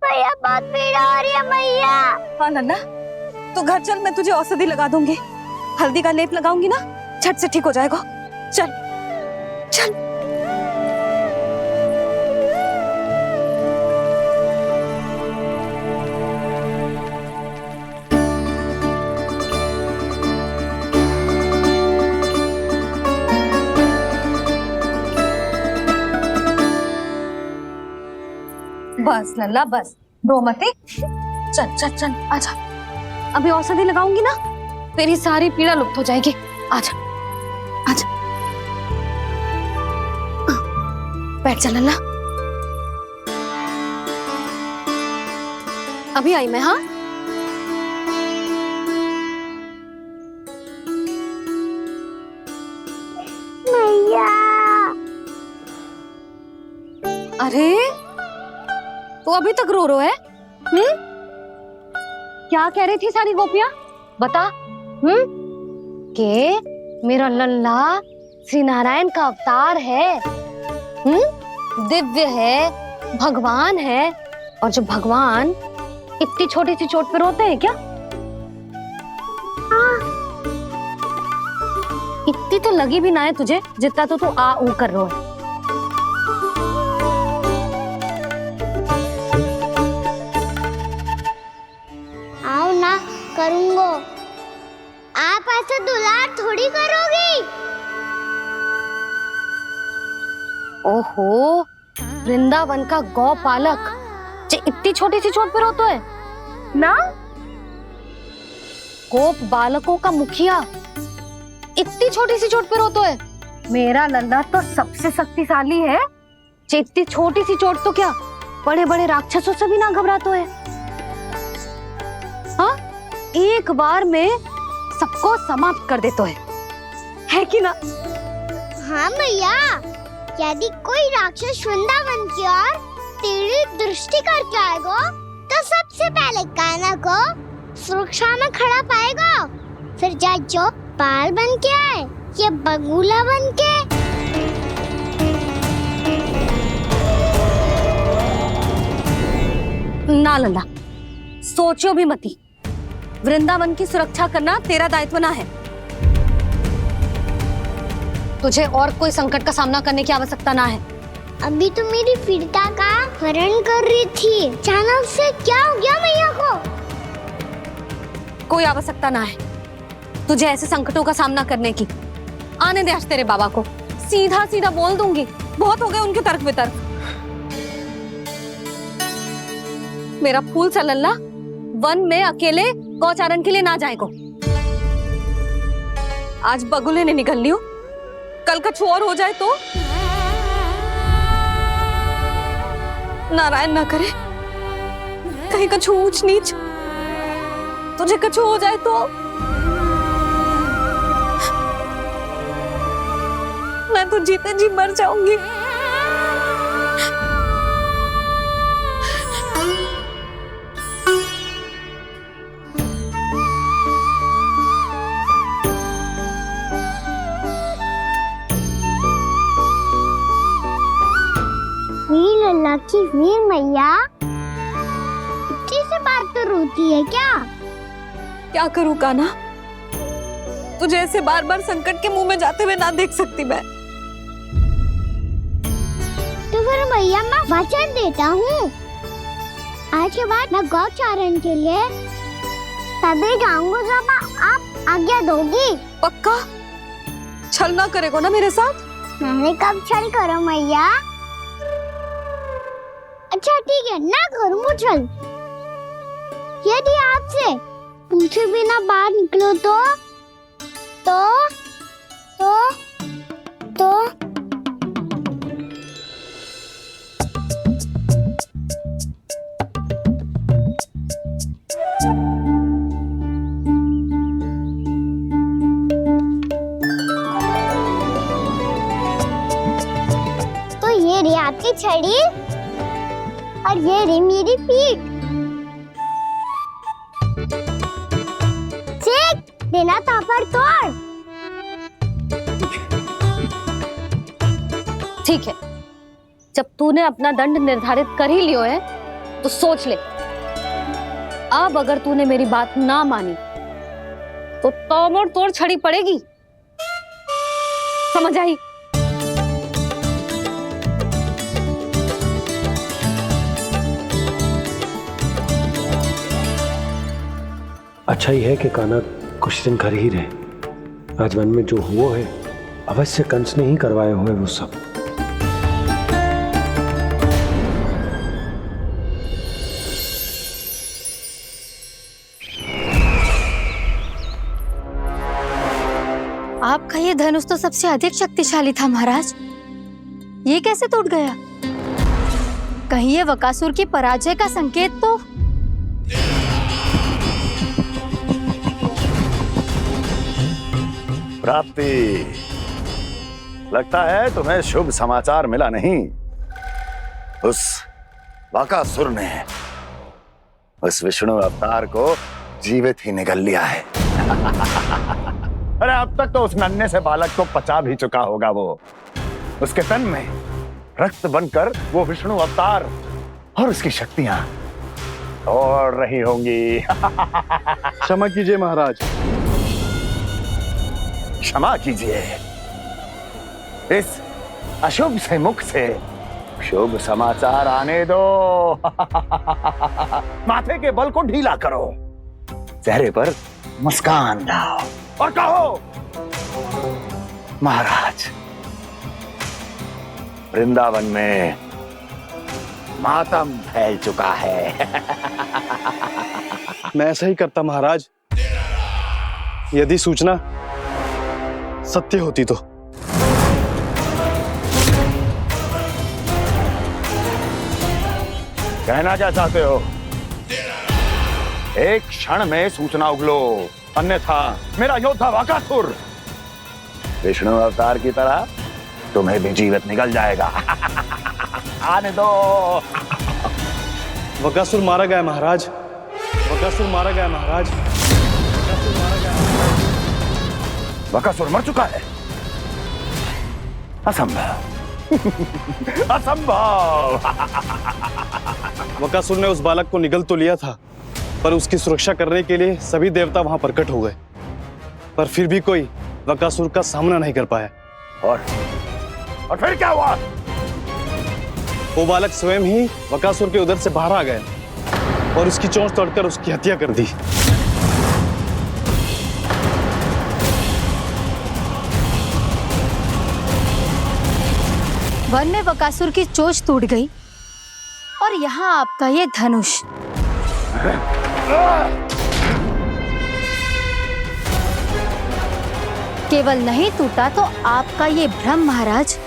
मैया बहुत पीड़ा हो रही है मैया। हाँ नन्ना, तू घर चल, मैं तुझे औषधि लगा दूंगी। हल्दी का लेप लगाऊंगी ना, झट से ठीक हो जाएगा। चल चल। बस लल्ला बस, रो मत। चल चल चल, आजा। अभी औषधि लगाऊंगी ना, तेरी सारी पीड़ा लुप्त हो जाएगी। आजा आजा, बैठ जा लल्ला। अभी आई मैं। हाँ, मैया। अरे तो अभी तक रो रो है? क्या कह रही थी सारी गोपियां? बता। के मेरा लल्ला श्री नारायण का अवतार है, दिव्य है, भगवान है। और जो भगवान इतनी छोटी सी चोट पे रोते हैं क्या? इतनी तो लगी भी ना है तुझे, जितना तो तू आ ऊ कर रो है। आओ ना, करूंगो। आप ऐसा दुलार थोड़ी करोगी। ओहो, वृंदावन का गौपालक जो इतनी छोटी सी चोट पे रोता है ना? गोप बालकों का मुखिया इतनी छोटी सी चोट पे रोता है? मेरा लल्ला तो सबसे शक्तिशाली है। इतनी छोटी सी चोट तो क्या, बड़े बड़े राक्षसों से भी ना घबराता है। हाँ, एक बार में सबको समाप्त कर देता है कि ना? हाँ मैया, यदि कोई राक्षस वृंदावन की ओर तेरी दृष्टि करके आएगा, तो सबसे पहले कान्हा को सुरक्षा में खड़ा पाएगा। फिर चाहे जो बाल बन के आए या बगुला बन के। ना लल्ला, सोचो भी मती। वृंदावन की सुरक्षा करना तेरा दायित्व ना है। तुझे और कोई संकट का सामना करने की आवश्यकता ना है। अभी तो मेरी पीड़िता का हरण कर रही थी, अचानक से क्या हो गया मैया को? कोई आवश्यकता ना है तुझे ऐसे संकटों का सामना करने की। आने दे आज तेरे बाबा को, सीधा सीधा बोल दूंगी। बहुत हो गए उनके तर्क वितर्क। मेरा फूल सा लल्ला वन में अकेले गौचारण के लिए ना जाए को। आज बगुले ने निकल लियो, कल कछु और हो जाए तो? नारायण ना करे, कहीं कछु ऊंच नीच तुझे कछु हो जाए तो? मैं तो जीते जी मर जाऊंगी। वीर लल्ला की वीर मैया इतनी से बात तो रोती है क्या? क्या करूं कान्हा, तुझे ऐसे बार बार संकट के मुंह में जाते हुए ना देख सकती मैं। तो फिर मैया मैं वचन देता हूँ, आज के बाद मैं गौचारण के लिए तभी जाऊंगा जब आप आज्ञा दोगी। पक्का? छल ना करेगा ना मेरे साथ? मैंने कब छल करो मैया? अच्छा ठीक है, ना करूँ छल। यदि आपसे पूछे बिना बाहर निकलो तो तो ये रही आपकी छड़ी और ये रही मेरी पीठ। चेक देना तापर तोड़। ठीक है, जब तूने अपना दंड निर्धारित कर ही लियो है तो सोच ले, अब अगर तूने मेरी बात ना मानी तो तोड़ तोड़ छड़ी पड़ेगी। समझ आई? अच्छा ही है कि कान्हा कुछ दिन घर ही रहे। आज वन में जो हुआ है अवश्य कंस ने ही करवाए हुए वो सब। आपका ये धनुष तो सबसे अधिक शक्तिशाली था महाराज, ये कैसे टूट गया? कहीं ये बकासुर की पराजय का संकेत तो? प्राप्ति, लगता है तुम्हें शुभ समाचार मिला नहीं। उस बकासुर ने उस विष्णु अवतार को जीवित ही निगल लिया है। अरे अब तक तो उस नन्हे से बालक को पचा भी चुका होगा वो। उसके तन में रक्त बनकर वो विष्णु अवतार और उसकी शक्तियां दौड़ रही होंगी। क्षमा कीजिए महाराज। क्षमा कीजिए, इस अशुभ से मुख से शुभ समाचार आने दो। माथे के बल को ढीला करो, चेहरे पर मुस्कान लाओ और कहो, महाराज, वृंदावन में मातम फैल चुका है। मैं ऐसा ही करता महाराज, यदि सूचना सत्य होती तो। कहना क्या चाहते हो? एक क्षण में सूचना उगलो, अन्यथा मेरा योद्धा बकासुर विष्णु अवतार की तरह तुम्हें भी जीवित निकल जाएगा। आने दो। बकासुर मारा गया महाराज, बकासुर मारा गया महाराज, बकासुर मारा गया। बकासुर मर चुका है? असंभव। असंभव। बकासुर ने उस बालक को निगल तो लिया था, पर उसकी सुरक्षा करने के लिए सभी देवता वहां प्रकट हो गए, पर फिर भी कोई बकासुर का सामना नहीं कर पाया। और फिर क्या हुआ? वो बालक स्वयं ही बकासुर के उदर से बाहर आ गया और उसकी चोंच तोड़कर उसकी हत्या कर दी। वन में बकासुर की चोंच टूट गई और यहाँ आपका ये धनुष। केवल नहीं टूटा तो आपका ये भ्रम महाराज।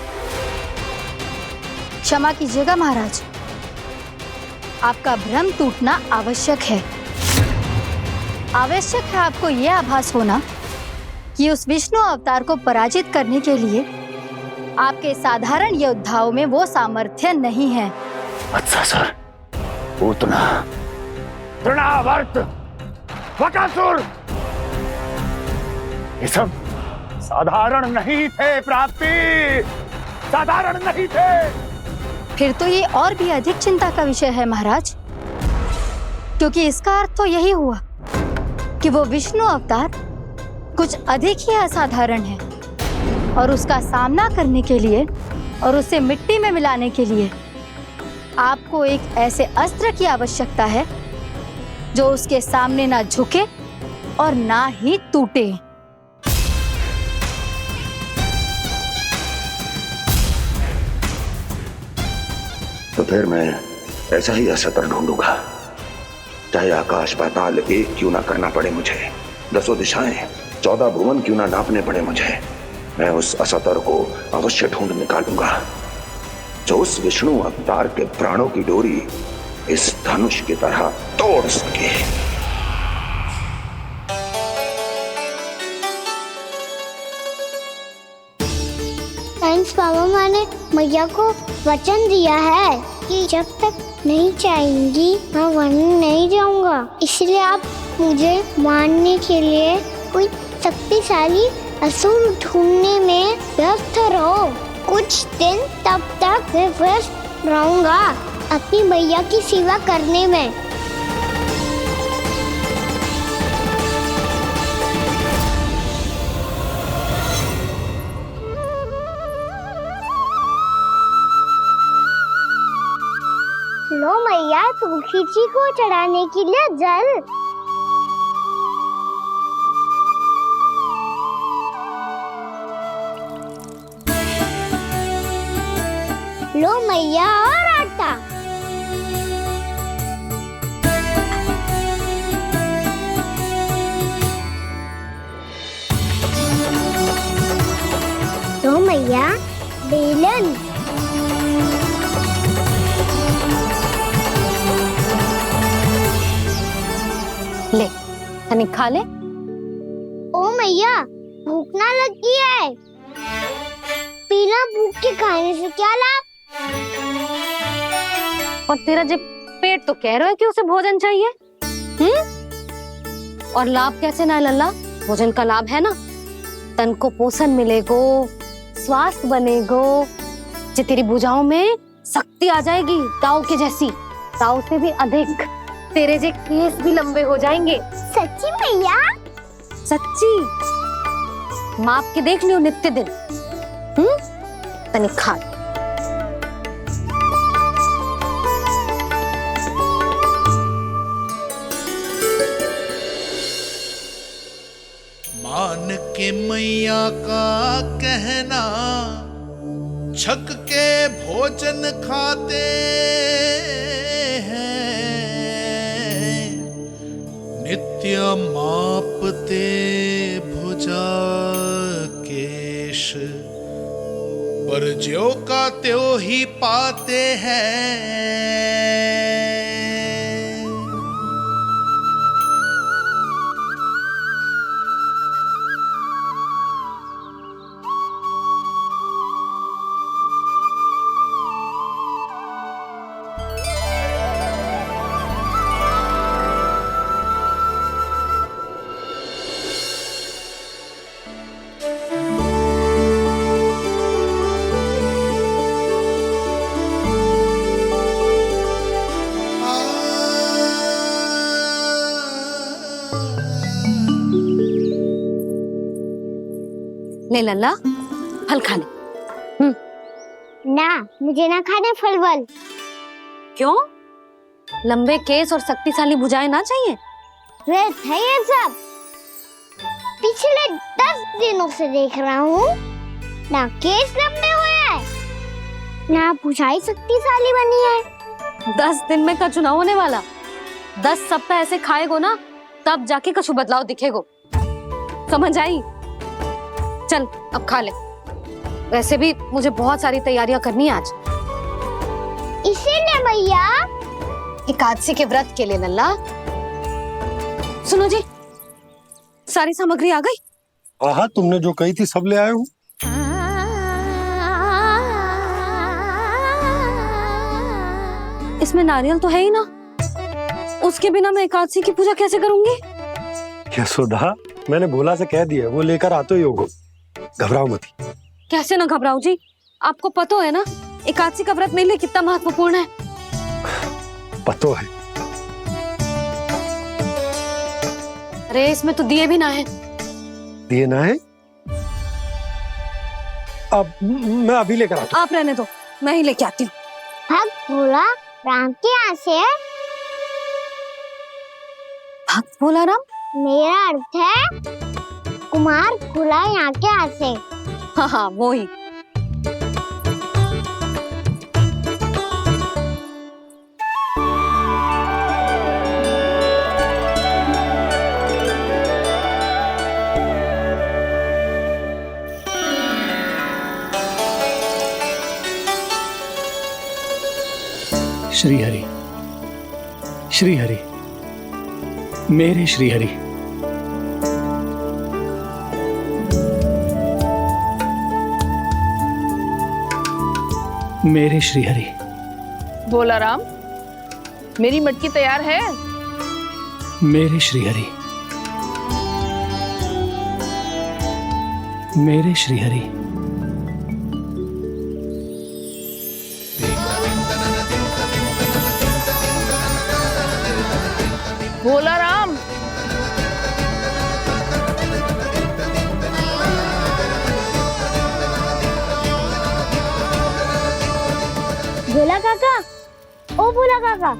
क्षमा कीजिएगा महाराज, आपका भ्रम टूटना आवश्यक है। आवश्यक है आपको यह आभास होना कि उस विष्णु अवतार को पराजित करने के लिए आपके साधारण योद्धाओं में वो सामर्थ्य नहीं है। वत्सासुर, पूतना, तृणावर्त, बकासुर, ये सब साधारण नहीं थे प्राप्ति, साधारण नहीं थे। फिर तो ये और भी अधिक चिंता का विषय है महाराज, क्योंकि इसका अर्थ तो यही हुआ कि वो विष्णु अवतार कुछ अधिक ही असाधारण है और उसका सामना करने के लिए और उसे मिट्टी में मिलाने के लिए आपको एक ऐसे अस्त्र की आवश्यकता है जो उसके सामने ना झुके और ना ही टूटे। तो फिर मैं ऐसा ही अस्त्र ढूंढूंगा, चाहे आकाश पाताल एक क्यों ना करना पड़े मुझे। 10 दिशाएं 14 भुवन क्यों ना नापने पड़े मुझे, मैं उस असतर को अवश्य ढूंढ निकालूंगा जो उस विष्णु अवतार के प्राणों की डोरी इस धनुष की तरह तोड़ सके। थैंक्स पापा, मैंने मैया को वचन दिया है कि जब तक नहीं चाहेंगी मैं वन नहीं जाऊंगा। इसलिए आप मुझे मारने के लिए कोई शक्तिशाली असुर ढूंढने में व्यस्त रहो। कुछ दिन तब तक मैं व्यस्त रहूंगा अपनी मैया की सेवा करने में। लो मैया, तुलसी जी को चढ़ाने के लिए जल। लो मैया, और आटा। लो मैया, बेलन। ले तनिक खा ले। ओ मैया, भूख ना लगी है। बिना भूख के खाने से क्या लाभ? और तेरा जब पेट तो कह रहा है कि उसे भोजन चाहिए। और लाभ कैसे ना है लल्ला? भोजन का लाभ है ना, तन को पोषण मिलेगो, स्वास्थ्य बनेगो, जे तेरी भुजाओं में शक्ति आ जाएगी ताऊ के जैसी, ताऊ से भी अधिक। तेरे जे केस भी लंबे हो जाएंगे। सच्ची मैया? सच्ची। माप के देख लियो नित्य दिन। तनिक खा। मान के मैया का कहना, छक के भोजन खाते हैं, नित्य मापते भुजा केश, पर ज्यों का त्यों ही पाते हैं। ले लल्ला, फल खा ले। ना, मुझे ना खाने फल वल। क्यों? लंबे केस और शक्तिशाली भुजाएं ना चाहिए? व्यर्थ है ये सब। पिछले 10 दिनों से देख रहा हूँ, ना केस लंबे हुए हैं, ना भुजाएं शक्तिशाली बनी है। 10 दिन में कछु ना होने वाला। 10 सप्ताह ऐसे खाएगो ना, तब जाके कछु बदलाव दिखेगो। समझ आई? चल अब खा ले। वैसे भी मुझे बहुत सारी तैयारियां करनी है आज। इसीलिए भैया, एकादशी के व्रत के लिए लल्ला। सुनो जी, सारी सामग्री आ गई? हाँ, तुमने जो कही थी सब ले आए हूँ। इसमें नारियल तो है ही ना, उसके बिना मैं एकादशी की पूजा कैसे करूंगी? यशोदा, मैंने भोला से कह दिया, वो लेकर आते ही होगा। घबराओ मत। कैसे ना घबराओ जी, आपको पता है ना एकादशी का व्रत मेरे लिए कितना महत्वपूर्ण है। पता है। अरे इसमें तो दिए भी ना है। दिए ना है? अब मैं अभी लेकर आता हूँ। आप रहने दो, मैं ही लेके आती हूँ। भक्त भोला राम के यहाँ से है? भक्त भोला राम? मेरा अर्थ है कुमार भोला यहाँ के यहाँ से। हाँ हाँ, वो ही। श्री हरि, श्री हरि, मेरे श्री हरि। मेरे श्री हरि। भोला राम, मेरी मटकी तैयार है? मेरे श्री हरि, मेरे श्री हरि। भोला राम, भोला काका, ओ भोला काका।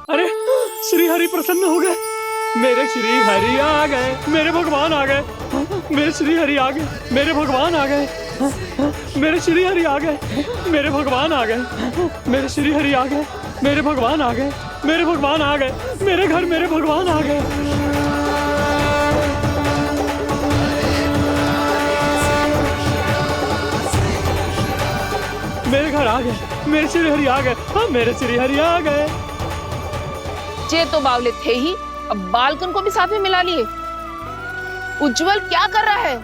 अरे श्री हरि प्रसन्न हो गए। मेरे श्री हरि आ गए, मेरे भगवान आ गए। मेरे श्री हरि आ गए, मेरे भगवान आ गए। मेरे श्री हरि आ गए, मेरे भगवान आ गए। मेरे श्री हरि आ गए, मेरे भगवान आ गए। मेरे भगवान आ गए, मेरे घर मेरे भगवान आ गए। मेरे घर आ गए, मेरे श्री हरि आ गए। हाँ, मेरे श्री हरि आ गए। जे तो बावले थे ही, अब बालकन को भी साथ में मिला लिए। उज्जवल क्या कर रहा है?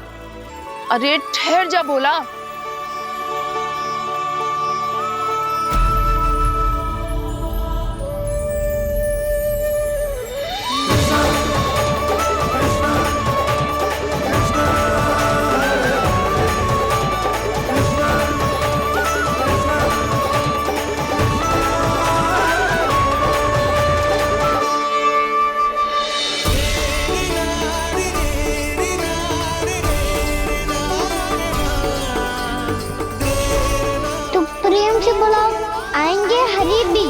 अरे ठहर जा भोला। प्रेम से बुलाओ, आएंगे हरि भी।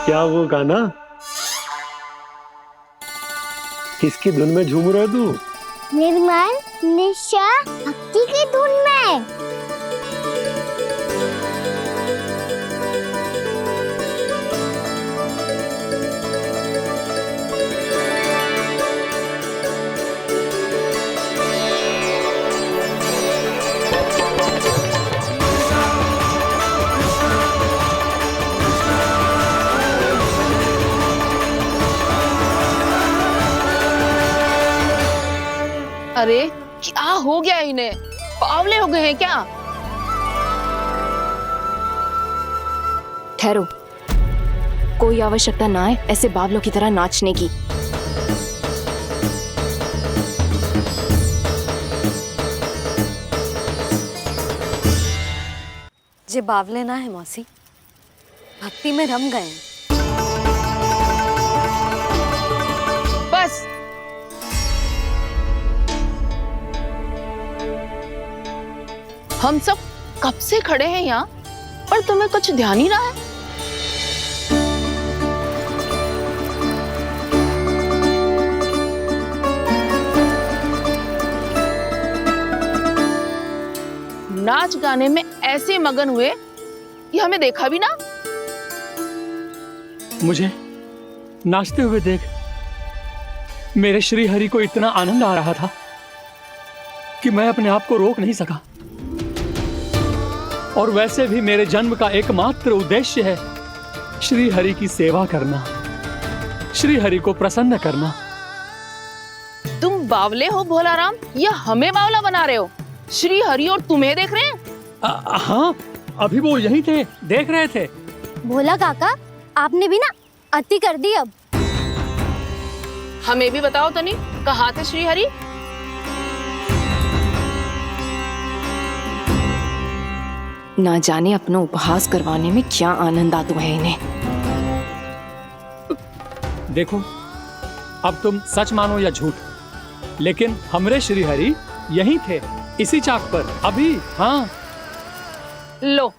क्या वो गाना? किसकी धुन में झूम रहे तू? निर्मल निशा भक्ति की धुन में। अरे क्या हो गया इन्हें? बावले हो गए हैं क्या? ठहरो, कोई आवश्यकता ना है ऐसे बावलों की तरह नाचने की। जे बावले ना है मौसी, भक्ति में रम गए। बस हम सब कब से खड़े हैं यहाँ, पर तुम्हें कुछ ध्यान ही रहा है। नाच गाने में ऐसे मगन हुए कि हमें देखा भी ना। मुझे नाचते हुए देख मेरे श्री हरि को इतना आनंद आ रहा था कि मैं अपने आप को रोक नहीं सका। और वैसे भी मेरे जन्म का एकमात्र उद्देश्य है श्री हरि की सेवा करना, श्री हरि को प्रसन्न करना। तुम बावले हो भोला राम, या हमें बावला बना रहे हो? श्री हरि और तुम्हें देख रहे हैं? हाँ, अभी वो यहीं थे, देख रहे थे। भोला काका, आपने भी ना अति कर दी। अब हमें भी बताओ तनी, कहाँ थे श्री हरि? ना जाने अपना उपहास करवाने में क्या आनंद आतु है इन्हें। देखो, अब तुम सच मानो या झूठ, लेकिन हमरे श्री हरि यहीं थे, इसी चाक पर अभी। हाँ, लो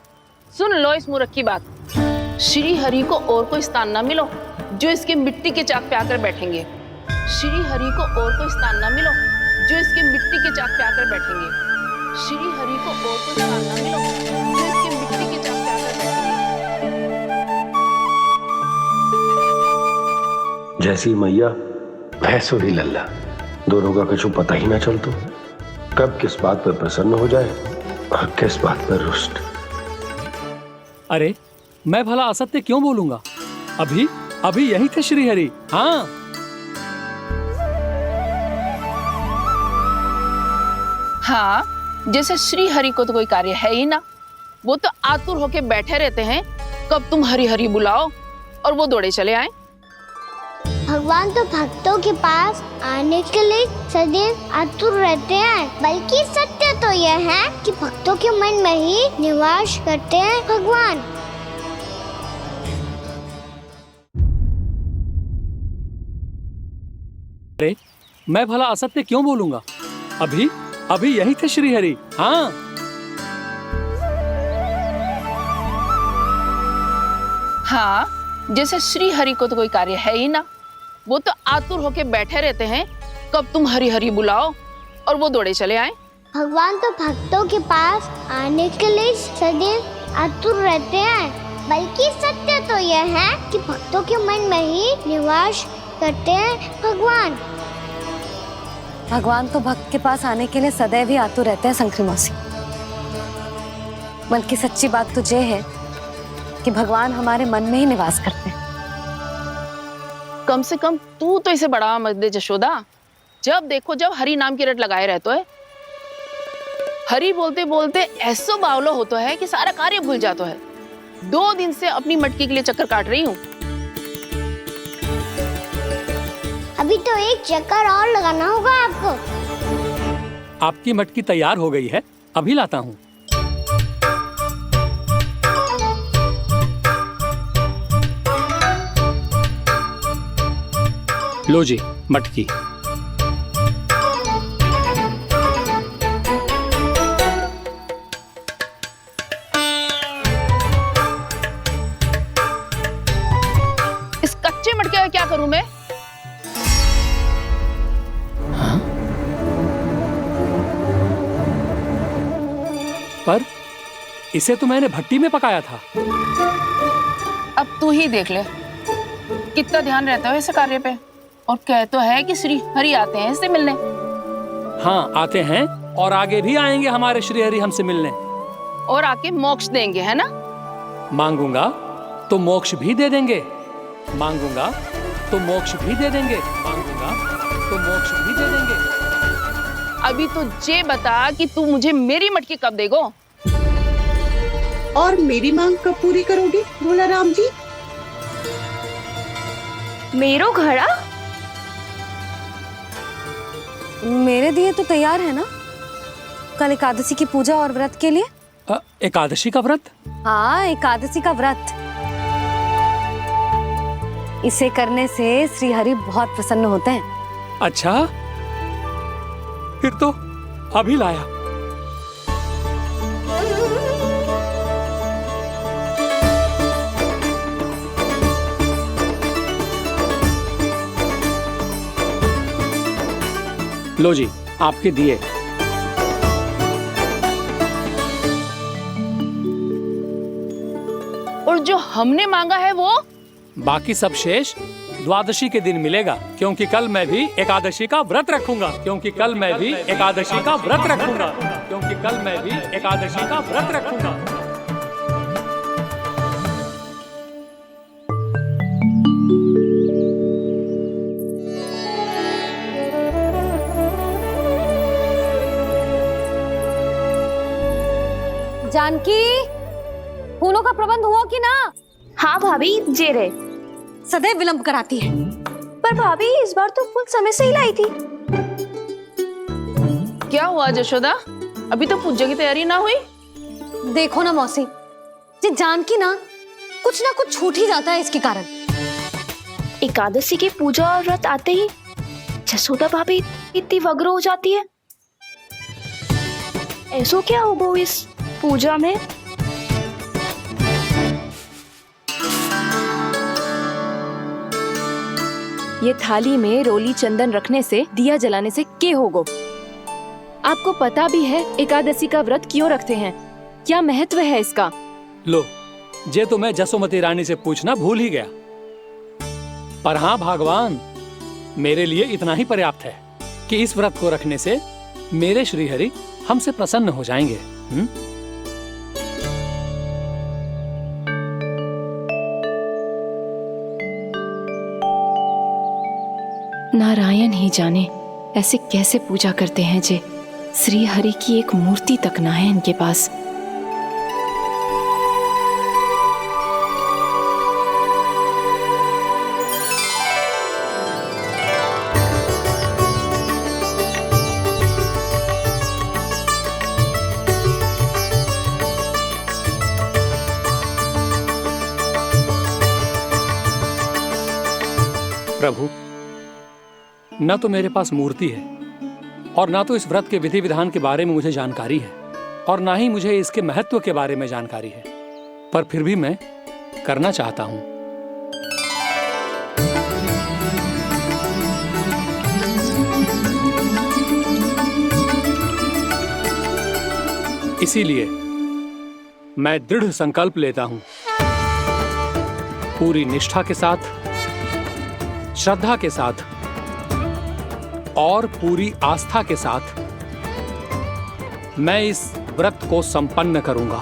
सुन लो इस मूर्ख की बात। श्री हरि को और कोई स्थान ना मिलो जो इसके मिट्टी के चाक पे आकर बैठेंगे। श्री हरि को और कोई स्थान ना मिलो जो इसके मिट्टी के चाक पे आकर बैठेंगे। श्री हरि को और कोई स्थान ना मिलो जो इसके मिट्टी के चाक पे आकर बैठेंगे। जैसी मैया वैसो ही लल्ला, दोनों का कुछ पता ही ना चलतो, कब किस बात पर प्रसन्न हो जाए और किस बात पर रुष्ट। अरे मैं भला असत्य क्यों बोलूंगा? अभी यही थे श्री हरि। हाँ, हाँ, जैसे श्री हरि को तो कोई कार्य है ही ना, वो तो आतुर होके बैठे रहते हैं कब तुम हरि हरि बुलाओ और वो दौड़े चले आए। भगवान तो भक्तों के पास आने के लिए सदैव आतुर रहते हैं, बल्कि सत्य तो यह है कि भक्तों के मन में ही निवास करते हैं भगवान। अरे मैं भला असत्य क्यों बोलूंगा? अभी यही थे श्री हरि। हाँ, हाँ, जैसे श्री हरि को तो कोई कार्य है ही ना, वो तो आतुर होके बैठे रहते हैं कब तुम हरि हरि बुलाओ और वो दौड़े चले आए। भगवान तो भक्तों के पास आने के लिए सदैव आतुर रहते हैं, बल्कि सत्य तो यह है कि भक्तों के मन में ही निवास करते हैं भगवान। भगवान तो भक्त के पास आने के लिए सदैव ही आतुर रहते हैं शंकरी मौसी। बल्कि सच्ची बात तो ये है कि भगवान हमारे मन में ही निवास करते हैं। कम से कम तू तो इसे बढ़ावा मत दे जशोदा। जब देखो जब हरि नाम की रट लगाए रहते है। हरि बोलते बोलते ऐसो बावलो होता है कि सारा कार्य भूल जाता है। 2 दिन से अपनी मटकी के लिए चक्कर काट रही हूँ। अभी तो एक चक्कर और लगाना होगा आपको। आपकी मटकी तैयार हो गई है, अभी लाता हूँ। लो जी मटकी। इस कच्चे मटके का क्या करूं मैं? पर इसे तो मैंने भट्टी में पकाया था। अब तू ही देख ले कितना ध्यान रहता है इस कार्य पे। और कह तो है कि श्री हरि आते हैं इससे मिलने। हाँ आते हैं और आगे भी आएंगे हमारे श्री हरि हमसे मिलने। और आके मोक्ष देंगे, है ना? मांगूंगा तो मोक्ष भी दे देंगे, मांगूंगा तो मोक्ष भी दे देंगे, मांगूंगा तो मोक्ष भी दे देंगे। अभी तो ये बता कि तू मुझे मेरी मटकी कब देगो? और मेरी मांग कब पूरी करोगी भोला राम जी? मेरो घड़ा मेरे दिए तो तैयार है ना, कल एकादशी की पूजा और व्रत के लिए। एकादशी का व्रत? हाँ, एकादशी का व्रत। इसे करने से श्री हरि बहुत प्रसन्न होते हैं। अच्छा, फिर तो अभी लाया। लो जी आपके दिए। और जो हमने मांगा है वो? बाकी सब शेष द्वादशी के दिन मिलेगा, क्योंकि कल मैं भी एकादशी का व्रत रखूंगा, क्योंकि कल मैं भी एकादशी का व्रत रखूंगा, क्योंकि कल मैं भी एकादशी का व्रत रखूंगा। जानकी, फूलों का प्रबंध हुआ कि ना? हाँ भाभी, जे रहे। सदैव विलंब कराती है। पर भाभी इस बार तो फूल समय से ही लाई थी। क्या हुआ जशोदा? अभी तो पूजा की तैयारी ना हुई? देखो ना मौसी, ये जानकी ना कुछ छूट ही जाता है इसके कारण। एकादशी की पूजा और व्रत आते ही जसोदा भाभी इतनी वग्र हो जाती है। ऐसो क्या होगा इस पूजा में? ये थाली में रोली चंदन रखने से, दिया जलाने से के होगो? आपको पता भी है एकादशी का व्रत क्यों रखते हैं? क्या महत्व है इसका? लो, जे तो मैं जसोमती रानी से पूछना भूल ही गया। पर हाँ भगवान, मेरे लिए इतना ही पर्याप्त है कि इस व्रत को रखने से मेरे श्रीहरि हमसे प्रसन्न हो जाएंगे। नारायण ही जाने ऐसे कैसे पूजा करते हैं जे श्री हरि की एक मूर्ति तक ना है इनके पास। प्रभु, न तो मेरे पास मूर्ति है और ना तो इस व्रत के विधि विधान के बारे में मुझे जानकारी है और ना ही मुझे इसके महत्व के बारे में जानकारी है, पर फिर भी मैं करना चाहता हूं। इसीलिए मैं दृढ़ संकल्प लेता हूं, पूरी निष्ठा के साथ, श्रद्धा के साथ और पूरी आस्था के साथ मैं इस व्रत को संपन्न करूंगा।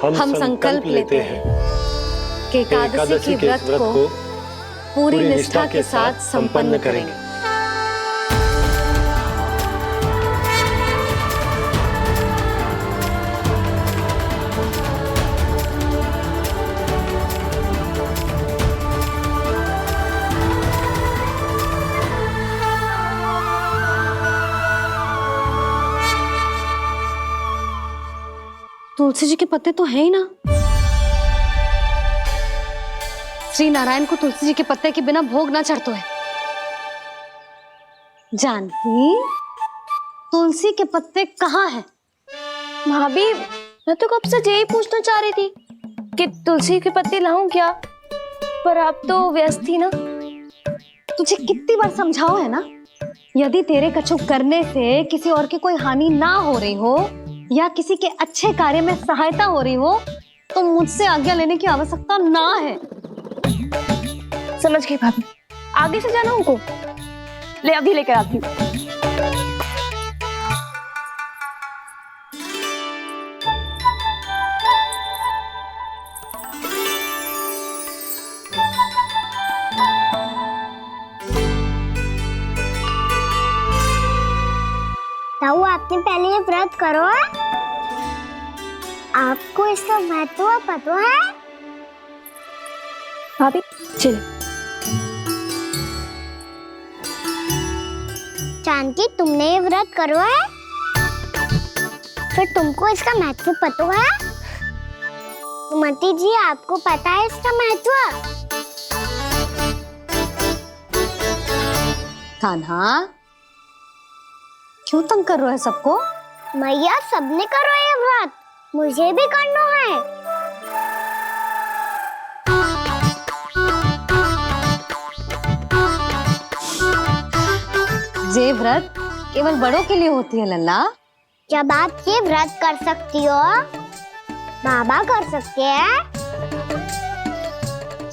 हम संकल्प लेते हैं कि एकादशी के व्रत को पूरी निष्ठा के साथ संपन्न करेंगे। तुलसी जी के पत्ते तो हैं ही ना। श्री नारायण को तुलसी जी के पत्ते के बिना भोग ना चढ़तो है। जानकी, तुलसी के पत्ते कहाँ हैं? भाभी, मैं तो कब से यही पूछना चाह रही थी कि तुलसी के पत्ते लाऊं क्या, पर आप तो व्यस्त थी ना। तुझे कितनी बार समझाओ है ना, यदि तेरे कछु करने से किसी और की कोई हानि ना हो रही हो या किसी के अच्छे कार्य में सहायता हो रही हो तो मुझसे आज्ञा लेने की आवश्यकता ना है। समझ गई भाभी, आगे से जाना उनको। ले अभी लेकर आती हूँ। ताऊ, आपने पहले ये व्रत करो है? आपको इसका महत्व पता है? भाभी चल। जानकी, तुमने ये व्रत करो है? फिर तुमको इसका महत्व पता है? सुमति जी, आपको पता है इसका महत्व? कान्हा, क्यों तंग कर रहे हो सबको? मैया, सबने करो ये व्रत, मुझे भी करना है। ये व्रत केवल बड़ों के लिए होती है लल्ला। जब आप ये व्रत कर सकती हो, बाबा कर सकते हैं,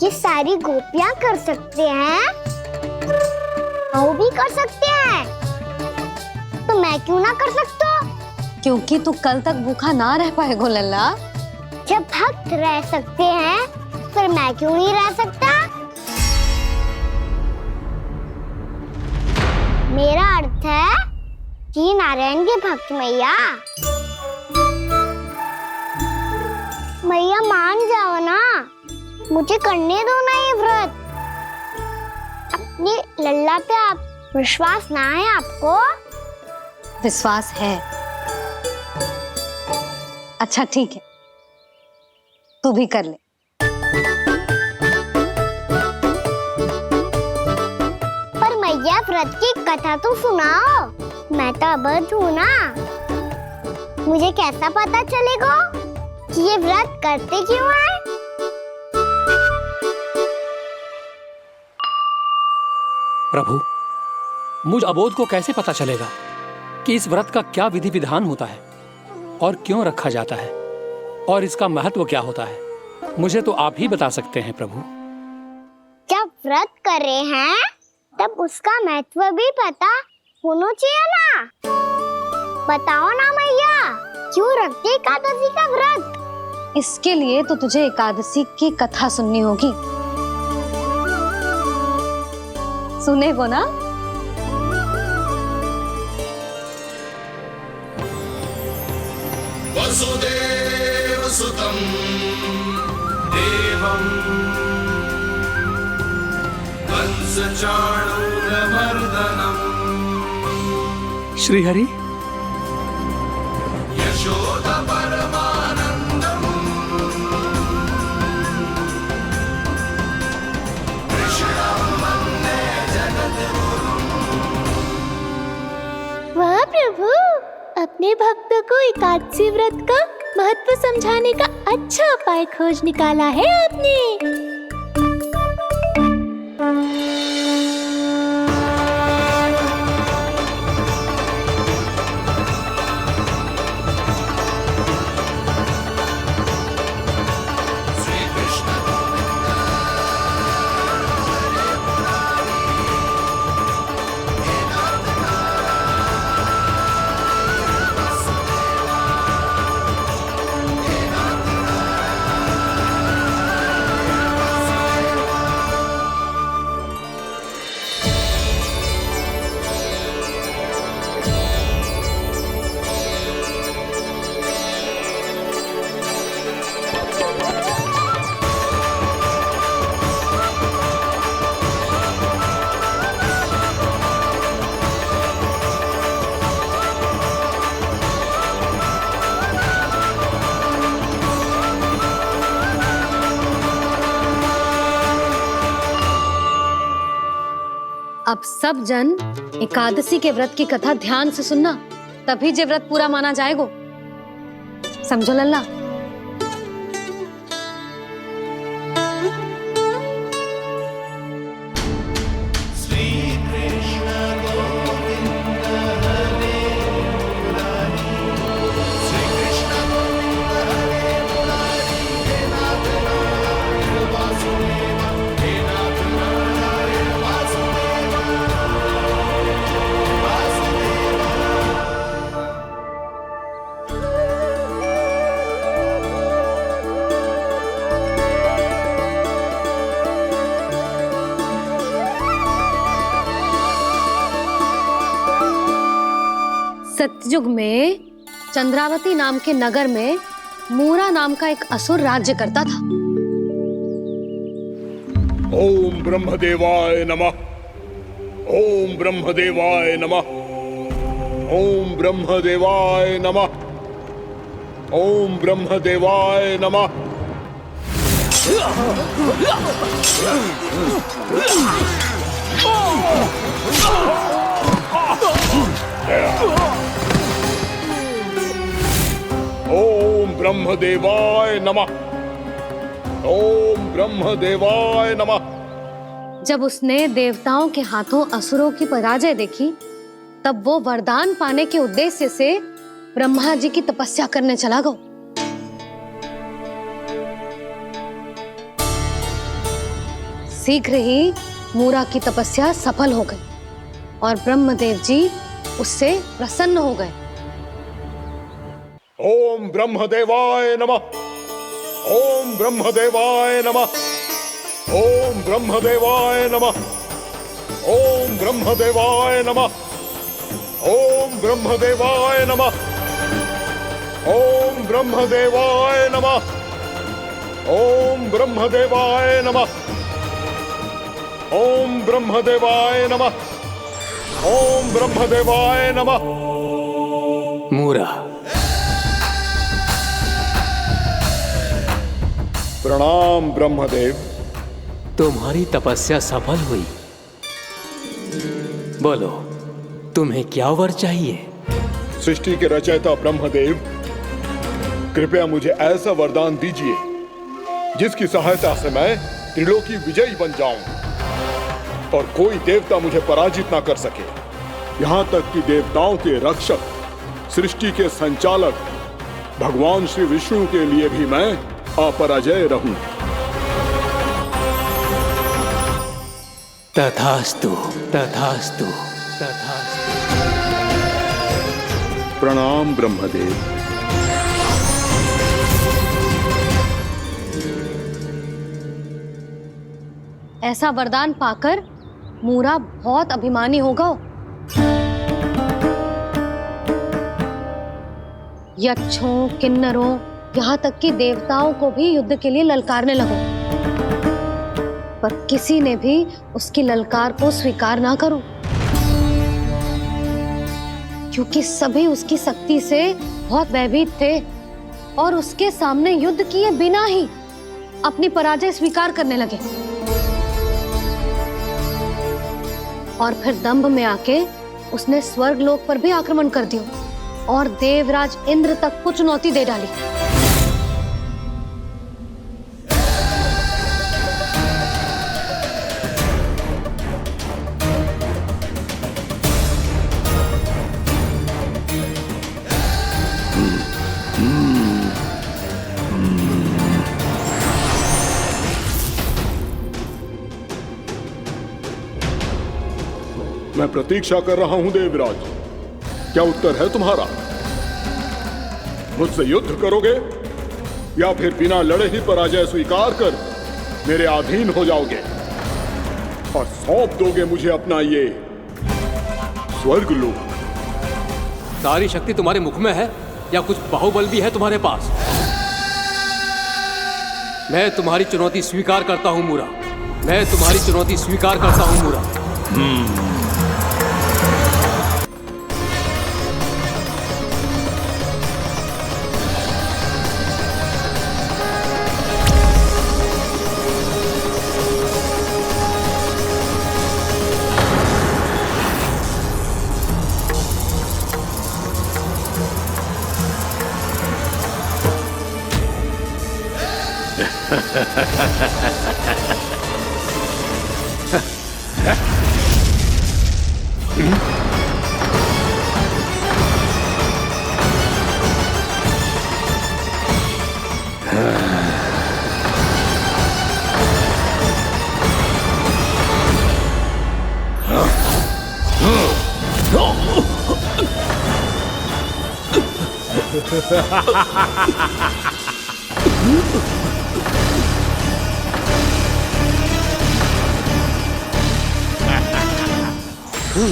ये सारी गोपियां कर सकते हैं, वो भी कर सकते हैं, तो मैं क्यों ना कर सकता? क्योंकि तू कल तक भूखा ना रह पाएगो लल्ला। जब भक्त रह सकते हैं, फिर मैं क्यों नहीं रह सकता? मेरा अर्थ है कि नारायण के भक्त मैया, मैया मान जाओ ना, मुझे करने दो ना ये व्रत। अपनी लल्ला पे आप विश्वास ना है आपको? विश्वास है। अच्छा ठीक है, तू भी कर ले। पर मैया व्रत की कथा तो सुनाओ, मैं तो अबध हूँ ना। मुझे कैसा पता चलेगा कि ये व्रत करते क्यों हैं? प्रभु, मुझ अबोध को कैसे पता चलेगा कि इस व्रत का क्या विधि विधान होता है और क्यों रखा जाता है और इसका महत्व क्या होता है? मुझे तो आप ही बता सकते हैं प्रभु। जब व्रत कर रहे हैं तब उसका महत्व भी पता होना चाहिए ना। बताओ ना मैया, क्यों रखते एकादशी का व्रत? इसके लिए तो तुझे एकादशी की कथा सुननी होगी। सुनेगो ना? वसुदेव सुतं देवं कंसचाणूरमर्दनम् श्रीहरि, यशोदा परमानंदम् कृष्णं वन्दे जगद्गुरुम्। वाह प्रभु, अपने भक्तों को एकादशी व्रत का महत्व समझाने का अच्छा उपाय खोज निकाला है आपने। अब सब जन एकादशी के व्रत की कथा ध्यान से सुनना, तभी जे व्रत पूरा माना जाएगा। समझो लल्ला? सतयुग में चंद्रावती नाम के नगर में मूरा नाम का एक असुर राज्य करता था। ओम ब्रह्मदेवाय नमः। ओम ब्रह्मदेवाय नमः। ओम ब्रह्मदेवाय नमः। ओम ब्रह्मदेवाय नमः। ओम ब्रह्मदेवाय नमः। ओम ब्रह्मदेवाय नमः। जब उसने देवताओं के हाथों असुरों की पराजय देखी, तब वो वरदान पाने के उद्देश्य से ब्रह्मा जी की तपस्या करने चला गया। शीघ्र ही मूरा की तपस्या सफल हो गई और ब्रह्मदेव जी उससे प्रसन्न हो गए। ओम ब्रह्मदेवाय नमः। ओम ब्रह्मदेवाय नमः। ओम ब्रह्मदेवाय नमः। ओम ब्रह्मदेवाय नमः। ओम ब्रह्मदेवाय नमः। ओम ब्रह्मदेवाय नमः। ओम ब्रह्मदेवाय नमः। ओम ब्रह्मदेवाय नमः। ओम ब्रह्मदेवाय नमः। मूरा, प्रणाम ब्रह्मदेव। तुम्हारी तपस्या सफल हुई। बोलो, तुम्हें क्या वर चाहिए? सृष्टि के रचयिता ब्रह्मदेव, कृपया मुझे ऐसा वरदान दीजिए जिसकी सहायता से मैं त्रिलोकी विजयी बन जाऊं और कोई देवता मुझे पराजित ना कर सके। यहां तक कि देवताओं के रक्षक, सृष्टि के संचालक भगवान श्री विष्णु के लिए भी मैं अपराजय रहूं। तथास्तु, तथास्तु, तथास्तु। प्रणाम ब्रह्मदेव। ऐसा वरदान पाकर मूरा बहुत अभिमानी होगा। यक्षों, किन्नरों, यहाँ तक कि देवताओं को भी युद्ध के लिए ललकारने लगो, पर किसी ने भी उसकी ललकार को स्वीकार ना करो, क्योंकि सभी उसकी शक्ति से बहुत भयभीत थे और उसके सामने युद्ध किए बिना ही अपनी पराजय स्वीकार करने लगे। और फिर दंभ में आके उसने स्वर्ग लोक पर भी आक्रमण कर दिया और देवराज इंद्र तक को चुनौती दे डाली। मैं प्रतीक्षा कर रहा हूं देवराज, क्या उत्तर है तुम्हारा? मुझसे युद्ध करोगे या फिर बिना लड़े ही पराजय स्वीकार कर मेरे अधीन हो जाओगे और सौंप दोगे मुझे अपना ये स्वर्ग लोक? सारी शक्ति तुम्हारे मुख में है या कुछ बाहुबल भी है तुम्हारे पास? मैं तुम्हारी चुनौती स्वीकार करता हूं मूरा, मैं तुम्हारी चुनौती स्वीकार करता हूं मूरा।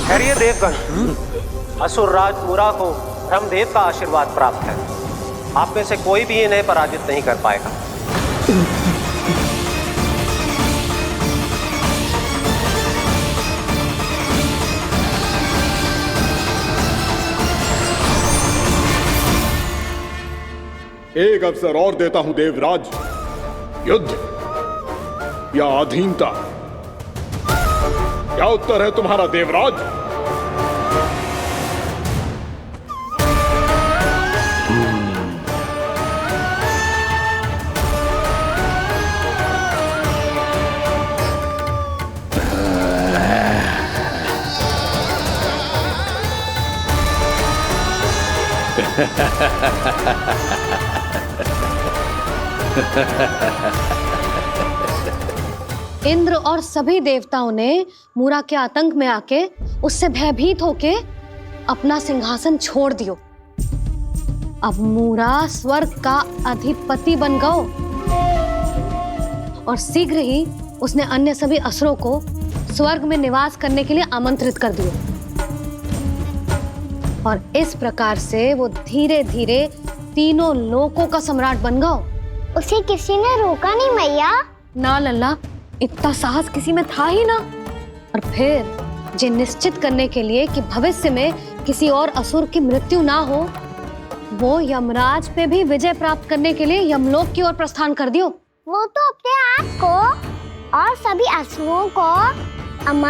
खैरिए देवगण, असुर राज मूरा को ब्रह्मदेव का आशीर्वाद प्राप्त है। आप में से कोई भी इन्हें पराजित नहीं कर पाएगा। एक अवसर और देता हूं देवराज, युद्ध या अधीनता, क्या उत्तर है तुम्हारा देवराज? इंद्र और सभी देवताओं ने मूरा के आतंक में आके उससे भयभीत होके अपना सिंहासन छोड़ दियो। अब मूरा स्वर्ग का अधिपति बन गयो और शीघ्र ही उसने अन्य सभी असुरों को स्वर्ग में निवास करने के लिए आमंत्रित कर दिया। और इस प्रकार से वो धीरे धीरे तीनों लोकों का सम्राट बन गया। उसे किसी ने रोका नहीं मैया? ना लल्ला, इतना साहस किसी में था ही ना। और फिर जे निश्चित करने के लिए कि भविष्य में किसी और असुर की मृत्यु ना हो, वो यमराज पे भी विजय प्राप्त करने के लिए यमलोक की ओर प्रस्थान कर दियो। वो तो अपने आप को और सभी असुरों को अमर